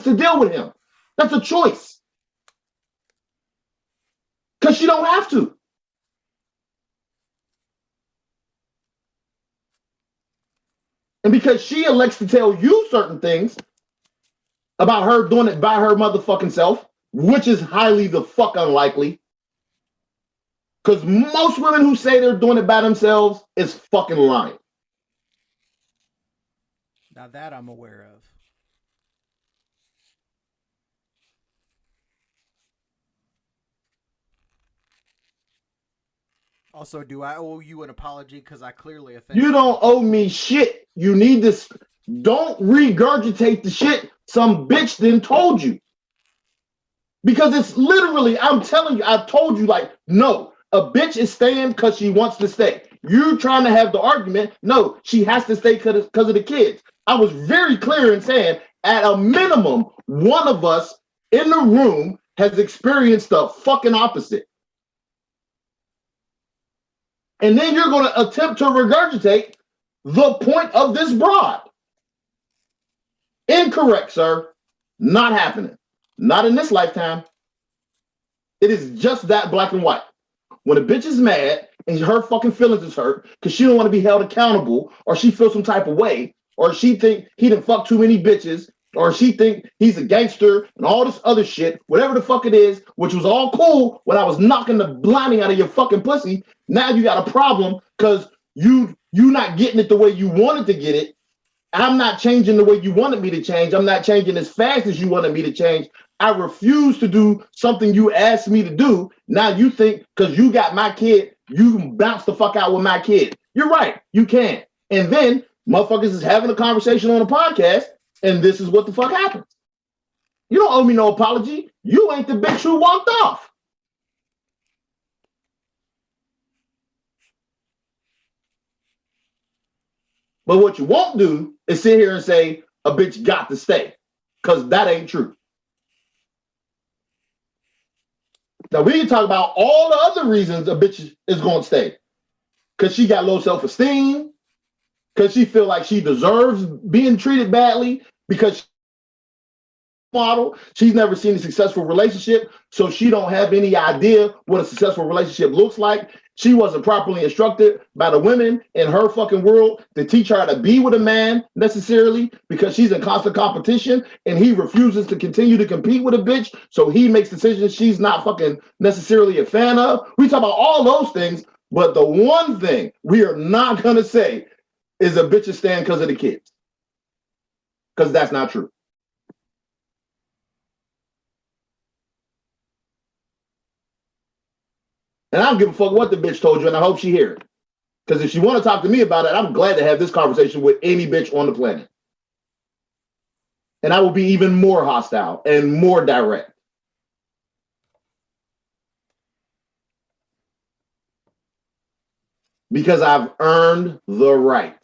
to deal with him. That's a choice. Because she don't have to. And because she elects to tell you certain things about her doing it by her motherfucking self, which is highly the fuck unlikely. Because most women who say they're doing it by themselves is fucking lying. Now that I'm aware of. Also, do I owe you an apology? Because I clearly offended you. You don't owe me shit. You need to don't regurgitate the shit some bitch then told you. Because it's literally, I'm telling you, I told you, like, no, a bitch is staying because she wants to stay. You're trying to have the argument, no, she has to stay because of the kids. I was very clear in saying, at a minimum, one of us in the room has experienced the fucking opposite. And then you're going to attempt to regurgitate the point of this broad. Incorrect, sir. Not happening. Not in this lifetime. It is just that black and white. When a bitch is mad and her fucking feelings is hurt because she don't want to be held accountable, or she feels some type of way, or she think he done fucked too many bitches, or she think he's a gangster and all this other shit, whatever the fuck it is, which was all cool when I was knocking the blinding out of your fucking pussy. Now you got a problem because you not getting it the way you wanted to get it. I'm not changing the way you wanted me to change. I'm not changing as fast as you wanted me to change. I refuse to do something you asked me to do. Now you think because you got my kid, you can bounce the fuck out with my kid. You're right. You can. And then motherfuckers is having a conversation on a podcast, and this is what the fuck happens. You don't owe me no apology. You ain't the bitch who walked off. But what you won't do is sit here and say a bitch got to stay, because that ain't true. Now we can talk about all the other reasons a bitch is going to stay. Because she got low self-esteem, because she feel like she deserves being treated badly, because model. She's never seen a successful relationship, so she don't have any idea what a successful relationship looks like. She wasn't properly instructed by the women in her fucking world to teach her to be with a man necessarily, because she's in constant competition and he refuses to continue to compete with a bitch, so he makes decisions she's not fucking necessarily a fan of. We talk about all those things, but the one thing we are not gonna say is a bitch is stand because of the kids, because that's not true. And I don't give a fuck what the bitch told you, and I hope she hear it. Because if she want to talk to me about it, I'm glad to have this conversation with any bitch on the planet. And I will be even more hostile and more direct. Because I've earned the right.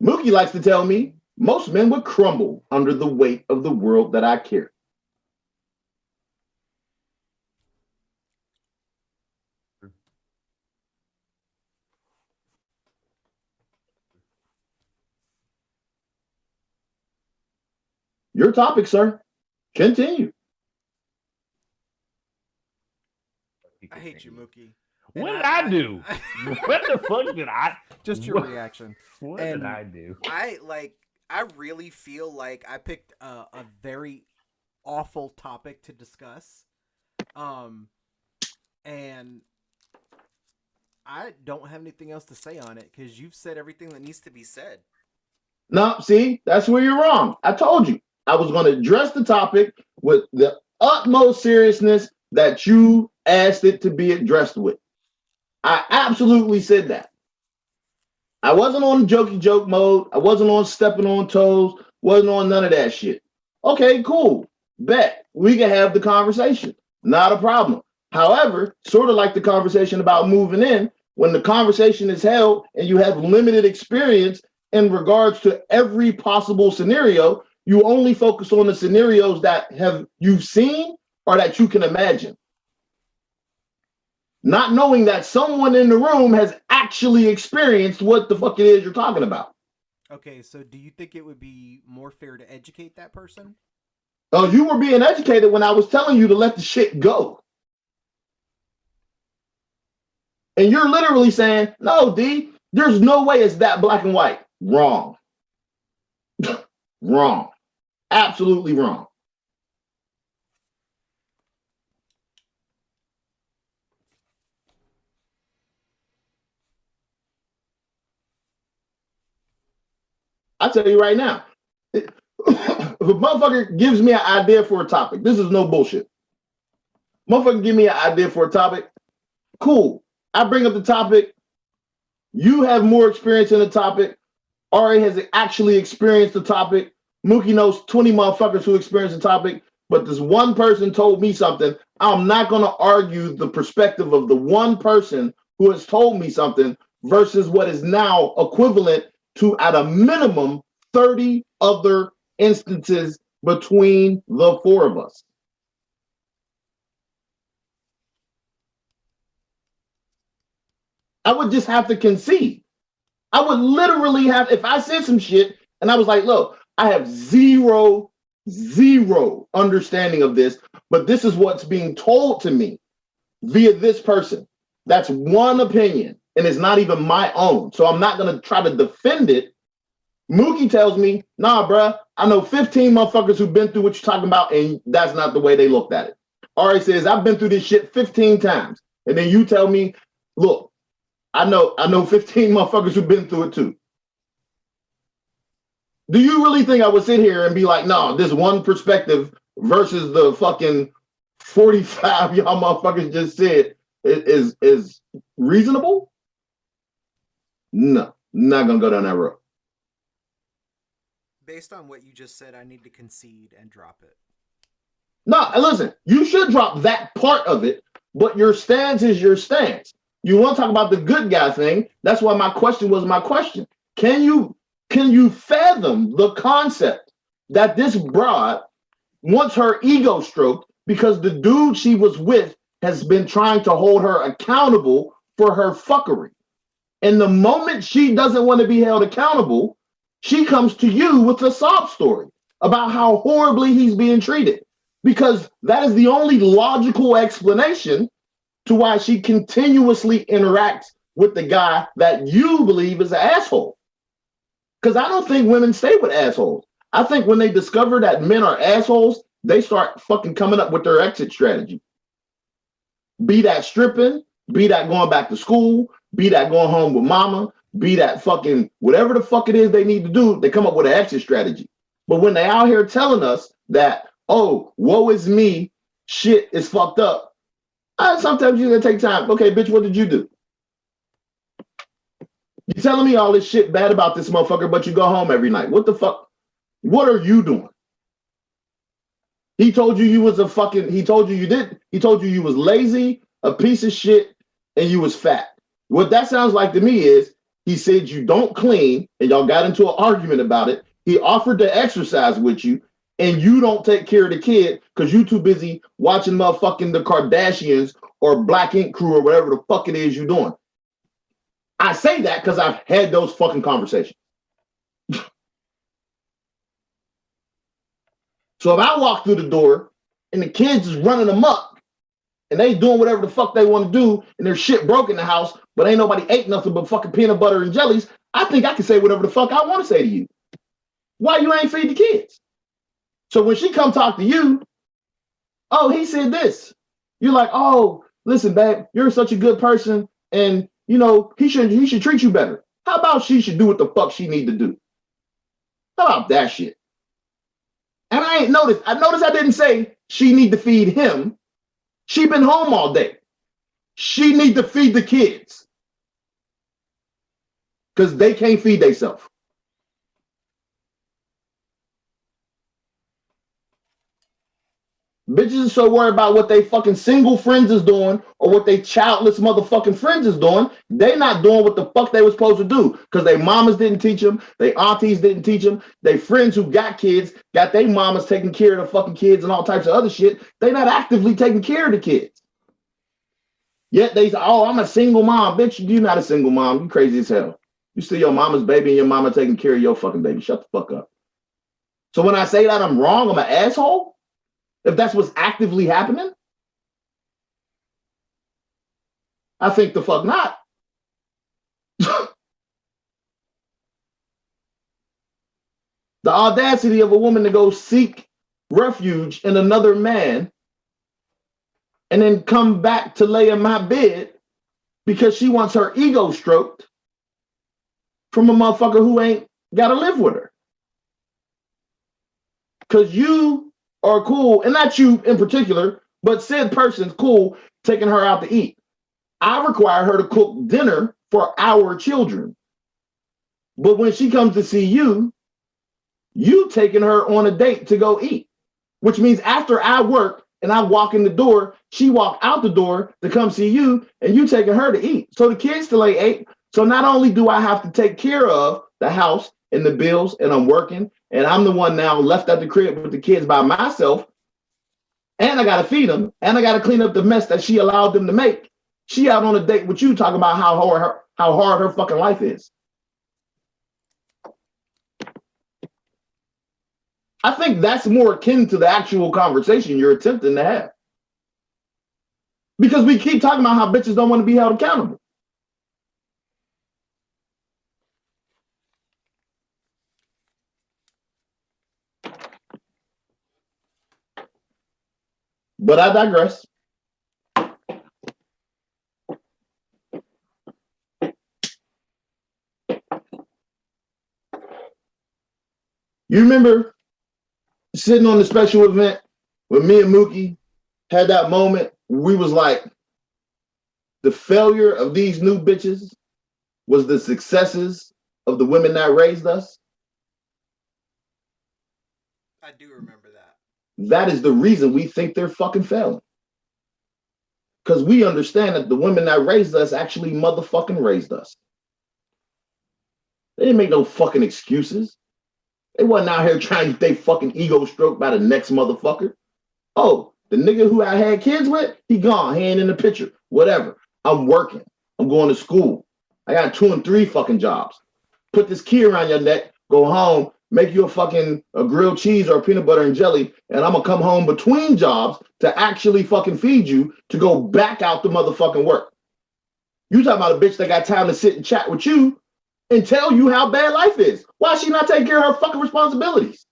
Mookie likes to tell me most men would crumble under the weight of the world that I carry. Your topic, sir. Continue. I hate you, Mookie. What did I do? What the fuck did I? Just your reaction. What did I do? I really feel like I picked a very awful topic to discuss, and I don't have anything else to say on it because you've said everything that needs to be said. No, see, that's where you're wrong. I told you I was going to address the topic with the utmost seriousness that you asked it to be addressed with. I absolutely said that. I wasn't on jokey joke mode. I wasn't on stepping on toes. Wasn't on none of that shit. Okay, cool. Bet. We can have the conversation. Not a problem. However, sort of like the conversation about moving in, when the conversation is held and you have limited experience in regards to every possible scenario, you only focus on the scenarios that you've seen or that you can imagine. Not knowing that someone in the room has actually experienced what the fuck it is you're talking about. Okay, so do you think it would be more fair to educate that person? Oh, you were being educated when I was telling you to let the shit go. And you're literally saying, no, D, there's no way it's that black and white. Wrong. Wrong. Absolutely wrong. I tell you right now, if a motherfucker gives me an idea for a topic, this is no bullshit. Motherfucker give me an idea for a topic, cool. I bring up the topic. You have more experience in the topic. Ari has actually experienced the topic. Mookie knows 20 motherfuckers who experienced the topic, but this one person told me something. I'm not going to argue the perspective of the one person who has told me something versus what is now equivalent to, at a minimum, 30 other instances between the four of us. I would just have to concede. I would literally have, if I said some shit and I was like, look, I have zero understanding of this, but this is what's being told to me via this person. That's one opinion, and it's not even my own. So I'm not going to try to defend it. Mookie tells me, nah, bruh, I know 15 motherfuckers who've been through what you're talking about, and that's not the way they looked at it. Ari says, I've been through this shit 15 times. And then you tell me, look, I know 15 motherfuckers who've been through it too. Do you really think I would sit here and be like, no, this one perspective versus the fucking 45 y'all motherfuckers just said is reasonable? No, not gonna go down that road. Based on what you just said, I need to concede and drop it. No, listen, you should drop that part of it, but your stance is your stance. You want to talk about the good guy thing? That's why my question was my question. Can you fathom the concept that this broad wants her ego stroked because the dude she was with has been trying to hold her accountable for her fuckery? And the moment she doesn't want to be held accountable, she comes to you with a sob story about how horribly he's being treated, because that is the only logical explanation to why she continuously interacts with the guy that you believe is an asshole. Because I don't think women stay with assholes. I think when they discover that men are assholes, they start fucking coming up with their exit strategy. Be that stripping, be that going back to school, be that going home with mama, be that fucking whatever the fuck it is they need to do, they come up with an exit strategy. But when they out here telling us that, oh, woe is me, shit is fucked up, sometimes you gotta take time. Okay, bitch, what did you do? You telling me all this shit bad about this motherfucker, but you go home every night. What the fuck? What are you doing? He told you was a fucking, he told you did. He told you was lazy, a piece of shit, and you was fat. What that sounds like to me is he said you don't clean, and y'all got into an argument about it. He offered to exercise with you, and you don't take care of the kid because you too busy watching motherfucking the Kardashians or Black Ink Crew or whatever the fuck it is you're doing. I say that because I've had those fucking conversations. So if I walk through the door and the kids is running amok and they doing whatever the fuck they want to do and there's shit broke in the house, but ain't nobody ate nothing but fucking peanut butter and jellies, I think I can say whatever the fuck I want to say to you. Why you ain't feed the kids? So when she come talk to you, oh, he said this. You're like, oh, listen, babe, you're such a good person, and you know he should treat you better. How about she should do what the fuck she need to do? How about that shit? And I ain't noticed. I noticed I didn't say she need to feed him. She been home all day. She need to feed the kids because they can't feed themselves. Bitches are so worried about what they fucking single friends is doing or what they childless motherfucking friends is doing. They not doing what the fuck they were supposed to do because they mamas didn't teach them. They aunties didn't teach them. They friends who got kids got their mamas taking care of the fucking kids and all types of other shit. They not actively taking care of the kids. Yet they say, oh, I'm a single mom. Bitch, you not a single mom. You crazy as hell. You still your mama's baby and your mama taking care of your fucking baby. Shut the fuck up. So when I say that I'm wrong, I'm an asshole? If that's what's actively happening, I think the fuck not. The audacity of a woman to go seek refuge in another man and then come back to lay in my bed because she wants her ego stroked from a motherfucker who ain't got to live with her. Because you are cool, and not you in particular, but said person's cool taking her out to eat. I require her to cook dinner for our children. But when she comes to see you, you taking her on a date to go eat, which means after I work and I walk in the door, she walk out the door to come see you, and you taking her to eat. So the kids still ain't ate. So not only do I have to take care of the house and the bills, and I'm working, and I'm the one now left at the crib with the kids by myself, and I got to feed them, and I got to clean up the mess that she allowed them to make. She out on a date with you talking about how hard her fucking life is. I think that's more akin to the actual conversation you're attempting to have. Because we keep talking about how bitches don't want to be held accountable. But I digress. You remember sitting on the special event when me and Mookie had that moment where we was like, the failure of these new bitches was the successes of the women that raised us? I do remember that. That is the reason we think they're fucking failing. Because we understand that the women that raised us actually motherfucking raised us. They didn't make no fucking excuses. They wasn't out here trying to get their fucking ego stroked by the next motherfucker. Oh, the nigga who I had kids with, he gone. He ain't in the picture. Whatever. I'm working. I'm going to school. I got 2 and 3 fucking jobs. Put this key around your neck go home, make you a grilled cheese or a peanut butter and jelly, and I'm gonna come home between jobs to actually fucking feed you to go back out the motherfucking work. You talking about a bitch that got time to sit and chat with you and tell you how bad life is. Why is she not taking care of her fucking responsibilities?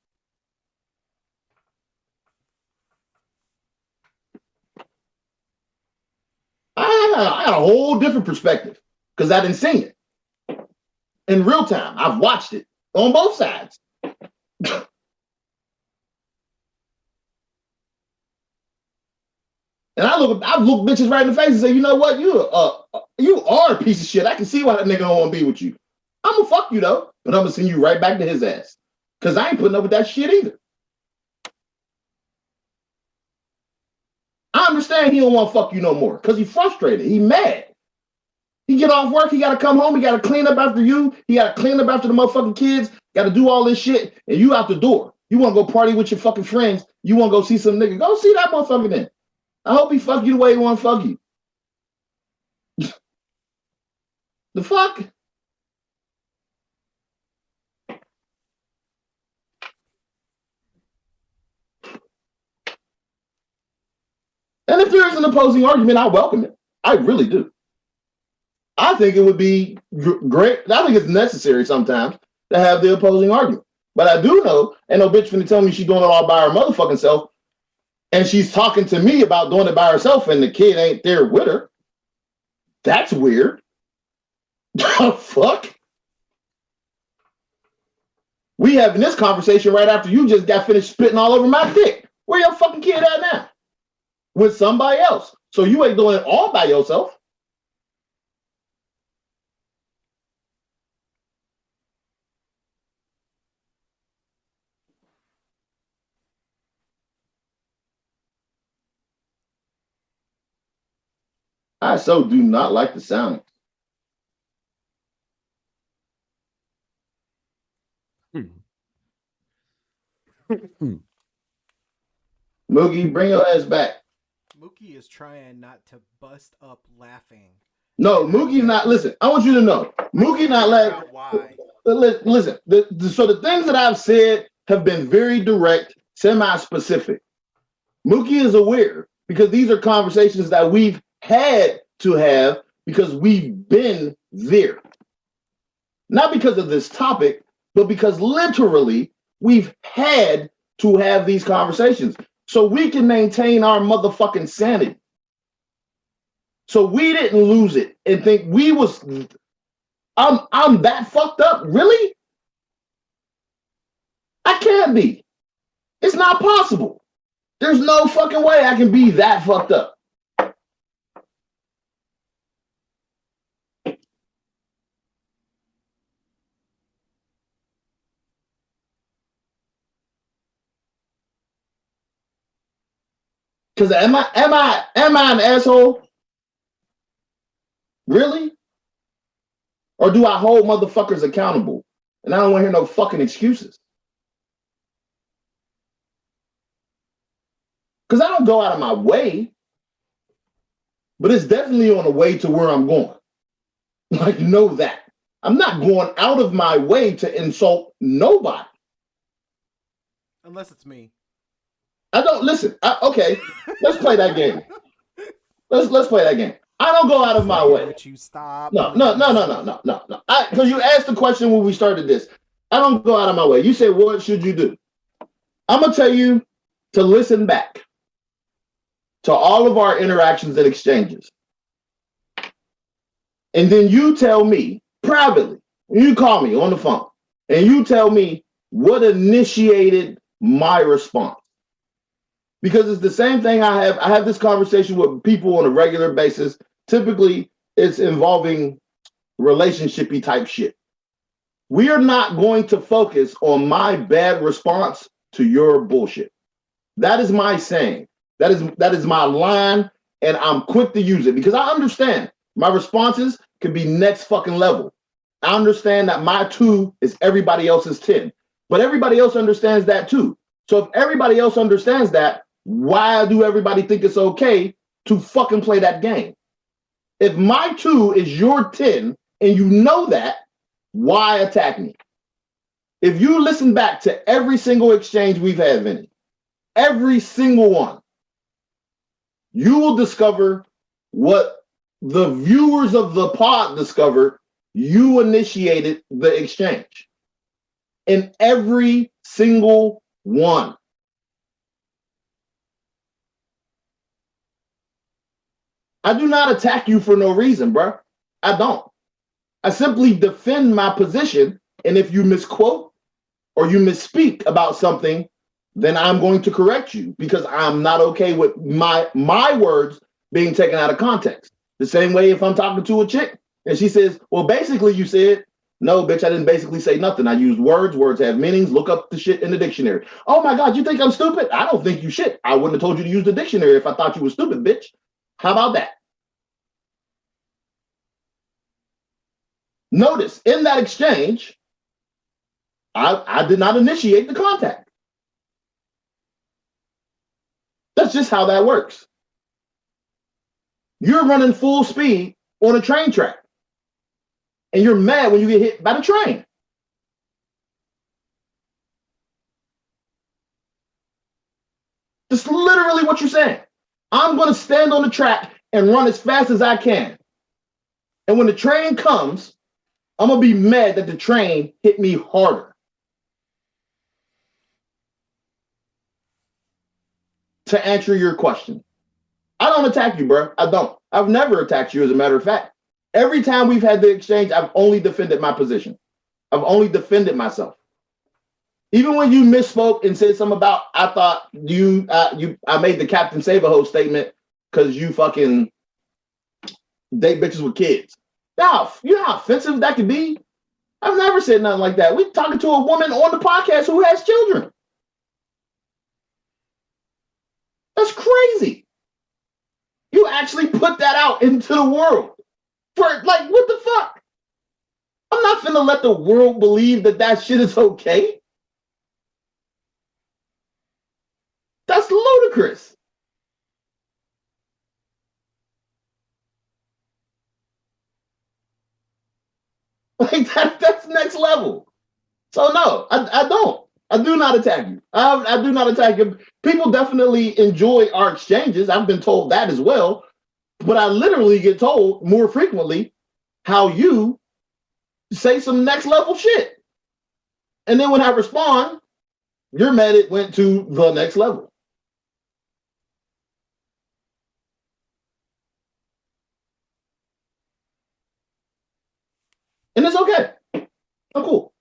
I got a whole different perspective because I didn't see it in real time. I've watched it on both sides. And I've looked bitches right in the face and say, you know what, you are a piece of shit. I can see why that nigga don't want to be with you. I'm gonna fuck you though, but I'm gonna send you right back to his ass because I ain't putting up with that shit either. I understand he don't want to fuck you no more because he's frustrated. He mad. He get off work, he got to come home, he got to clean up after you, he got to clean up after the motherfucking kids, got to do all this shit, and you out the door. You want to go party with your fucking friends, you want to go see some nigga, go see that motherfucker then. I hope he fuck you the way he want to fuck you. The fuck? And if there is an opposing argument, I welcome it. I really do. I think it would be great. I think it's necessary sometimes to have the opposing argument. But I do know, ain't no bitch finna tell me she's doing it all by her motherfucking self, and she's talking to me about doing it by herself, and the kid ain't there with her. That's weird. The fuck? We having this conversation right after you just got finished spitting all over my dick. Where your fucking kid at now? With somebody else. So you ain't doing it all by yourself. I so do not like the sound. Moogie, bring your ass back. Mookie is trying not to bust up laughing. No, Mookie not. Listen, I want you to know, Mookie not laughing. Why? Listen. So the things that I've said have been very direct, semi-specific. Mookie is aware because these are conversations that we've had to have because we've been there. Not because of this topic, but because literally we've had to have these conversations so we can maintain our motherfucking sanity. So we didn't lose it and think we was, I'm that fucked up? Really? I can't be. It's not possible. There's no fucking way I can be that fucked up. Because am I an asshole? Really? Or do I hold motherfuckers accountable? And I don't want to hear no fucking excuses. Because I don't go out of my way, but it's definitely on the way to where I'm going. Like, know that. I'm not going out of my way to insult nobody. Unless it's me. I don't listen. Okay, let's play that game. Let's play that game. I don't go out of my way. You stop. No. Because you asked the question when we started this. I don't go out of my way. You said, what should you do? I'm gonna tell you to listen back to all of our interactions and exchanges. And then you tell me privately, you call me on the phone, and you tell me what initiated my response. Because it's the same thing I have this conversation with people on a regular basis. Typically, it's involving relationship-y type shit. We are not going to focus on my bad response to your bullshit. That is my saying. That is my line, and I'm quick to use it because I understand my responses could be next fucking level. I understand that my 2 is everybody else's 10, but everybody else understands that too. So if everybody else understands that, why do everybody think it's okay to fucking play that game? If my 2 is your 10 and you know that, why attack me? If you listen back to every single exchange we've had, Vinny, every single one, you will discover what the viewers of the pod discovered. You initiated the exchange in every single one. I do not attack you for no reason, bro. I don't. I simply defend my position. And if you misquote or you misspeak about something, then I'm going to correct you because I'm not okay with my words being taken out of context. The same way if I'm talking to a chick and she says, well, basically you said, no, bitch, I didn't basically say nothing. I used words. Words have meanings. Look up the shit in the dictionary. Oh my God, you think I'm stupid? I don't think you shit. I wouldn't have told you to use the dictionary if I thought you were stupid, bitch. How about that? Notice in that exchange, I did not initiate the contact. That's just how that works. You're running full speed on a train track, and you're mad when you get hit by the train. That's literally what you're saying. I'm going to stand on the track and run as fast as I can. And when the train comes, I'm going to be mad that the train hit me harder. To answer your question, I don't attack you, bro. I don't. I've never attacked you, as a matter of fact. Every time we've had the exchange, I've only defended my position. I've only defended myself. Even when you misspoke and said something about, I thought I made the Captain Save-A-Ho statement because you fucking date bitches with kids. Now, you know how offensive that could be? I've never said nothing like that. We're talking to a woman on the podcast who has children. That's crazy. You actually put that out into the world. For like, what the fuck? I'm not finna let the world believe that shit is okay. That's ludicrous. Like that's next level. So no, I don't. I do not attack you. I do not attack you. People definitely enjoy our exchanges. I've been told that as well. But I literally get told more frequently how you say some next level shit. And then when I respond, you're mad it went to the next level. And it's okay. I'm cool.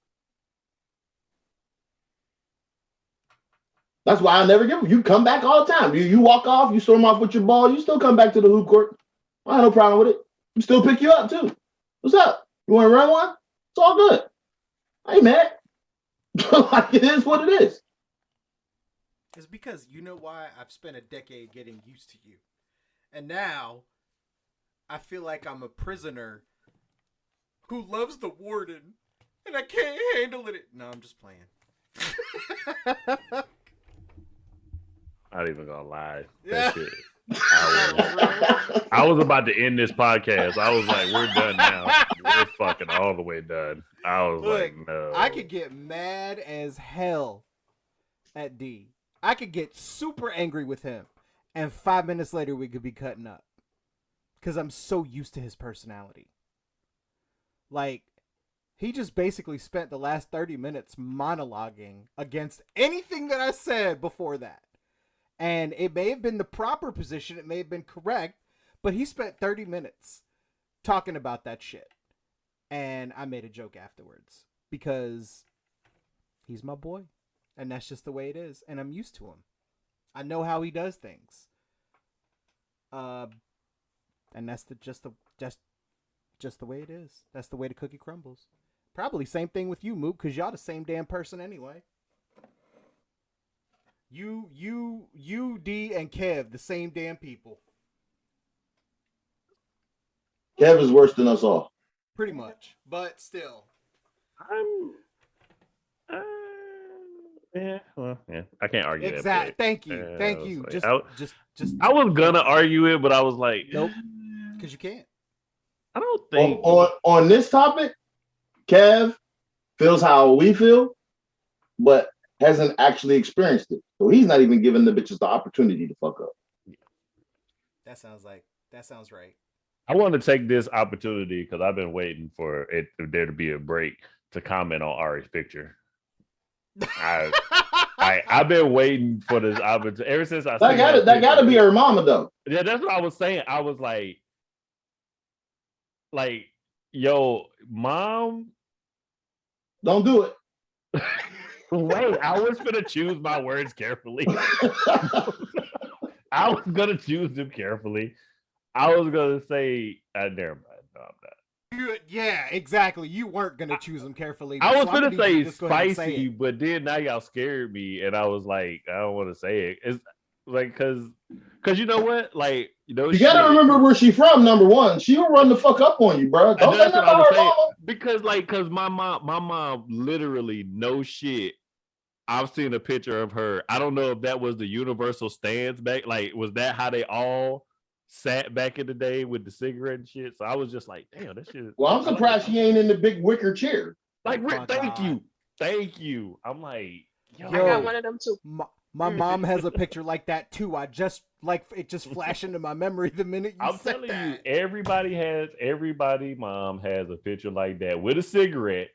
That's why I never give them. You come back all the time. You walk off, you storm off with your ball, you still come back to the hoop court. I have no problem with it. We still pick you up too. What's up? You want to run one? It's all good. I ain't mad. Like it is what it is. It's because you know why I've spent a decade getting used to you. And now I feel like I'm a prisoner who loves the warden and I can't handle it. No, I'm just playing. Not even gonna lie. Yeah. That shit. I was about to end this podcast. I was like, we're done now. We're fucking all the way done. I was like, no. I could get mad as hell at D. I could get super angry with him. And 5 minutes later, we could be cutting up. Because I'm so used to his personality. Like, he just basically spent the last 30 minutes monologuing against anything that I said before that. And it may have been the proper position. It may have been correct. But he spent 30 minutes talking about that shit. And I made a joke afterwards. Because he's my boy. And that's just the way it is. And I'm used to him. I know how he does things. And that's just the way it is. That's the way the cookie crumbles. Probably same thing with you, Mook, because y'all the same damn person anyway. You, D, and Kev, the same damn people. Kev is worse than us all. Pretty much. But still. Yeah, I can't argue that. Exactly. Thank you. Yeah, Thank you. like, Just. I was gonna argue it, but I was like, nope. Because you can't. I don't think On this topic, Kev feels how we feel, but hasn't actually experienced it. So he's not even giving the bitches the opportunity to fuck up. That sounds right. I want to take this opportunity because I've been waiting for there to be a break to comment on Ari's picture. I've been waiting for this opportunity ever since I that gotta be her mama though. Yeah, that's what I was saying. I was like, yo, mom, don't do it. Wait, I was gonna choose my words carefully. I was gonna choose them carefully. I was gonna say, never mind. No, I'm not. Yeah, exactly. You weren't gonna choose them carefully. I was so gonna say spicy, but then now y'all scared me, and I was like, I don't want to say it. It's like because you know what, like you gotta remember where she from. Number one, she will run the fuck up on you, bro. Don't say nothing about her mama. Because my mom literally no shit. I've seen a picture of her. I don't know if that was the universal stance back. Like, was that how they all sat back in the day with the cigarette and shit? So I was just like, damn, that shit. Well, I'm surprised she ain't in the big wicker chair. Like, thank you. I'm like, yo, I got one of them too. My mom has a picture like that too. I just it just flashed into my memory the minute you said that. I'm telling you, everybody mom has a picture like that with a cigarette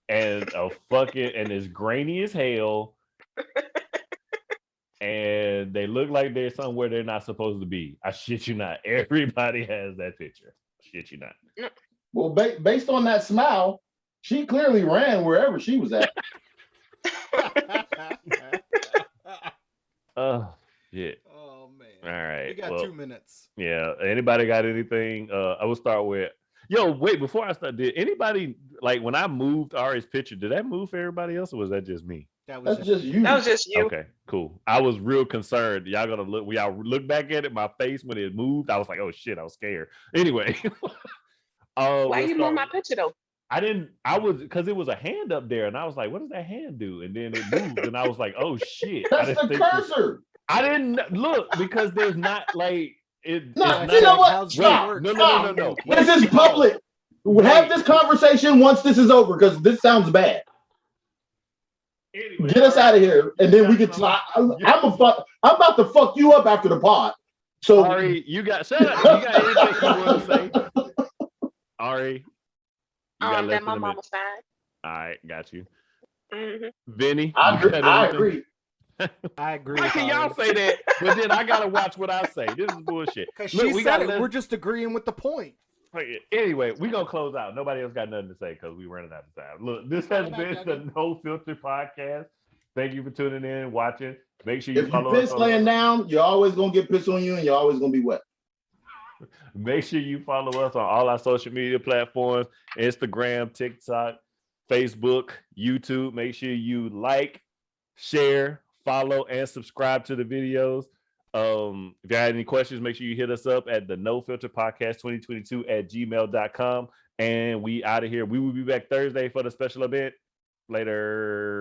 and a fucking and it's grainy as hell. And they look like they're somewhere they're not supposed to be. I shit you not. Everybody has that picture. Shit you not. Well, based on that smile, she clearly ran wherever she was at. Oh, shit. Oh, man. All right. We got 2 minutes. Yeah. Anybody got anything? I will start with. Yo, wait, before I start, did anybody, like, when I moved Ari's picture, did that move for everybody else, or was that just me? That's just you. That was just you. Okay, cool. I was real concerned. Y'all gonna look, when y'all look back at it, my face when it moved, I was like, oh shit, I was scared. Anyway. Why you move my picture though? Because it was a hand up there, and I was like, what does that hand do? And then it moved, and I was like, oh shit. That's the cursor. I didn't look because there's not like it. No, you know what? Stop. No. This is public. We'll have this conversation once this is over because this sounds bad. Anyway, get us out of here, and then we can talk. I'm about to fuck you up after the pod. So, Ari, you got shut up. You got anything you want to say? Ari, that my mama side. All right, got you. Mm-hmm. Vinny, I agree. I agree. How can y'all say that? But then I gotta watch what I say. This is bullshit. Because she said it. We're just agreeing with the point. Anyway, we gonna close out. Nobody else got nothing to say because we running out of time. Look, this has been the No Filter Podcast. Thank you for tuning in, watching. Make sure you follow us. If you piss laying down, you're always gonna get piss on you, and you're always gonna be wet. Make sure you follow us on all our social media platforms: Instagram, TikTok, Facebook, YouTube. Make sure you like, share, follow, and subscribe to the videos. If you had any questions, make sure you hit us up at the No Filter Podcast 2022 at gmail.com. And we out of here. We will be back Thursday for the special event. Later.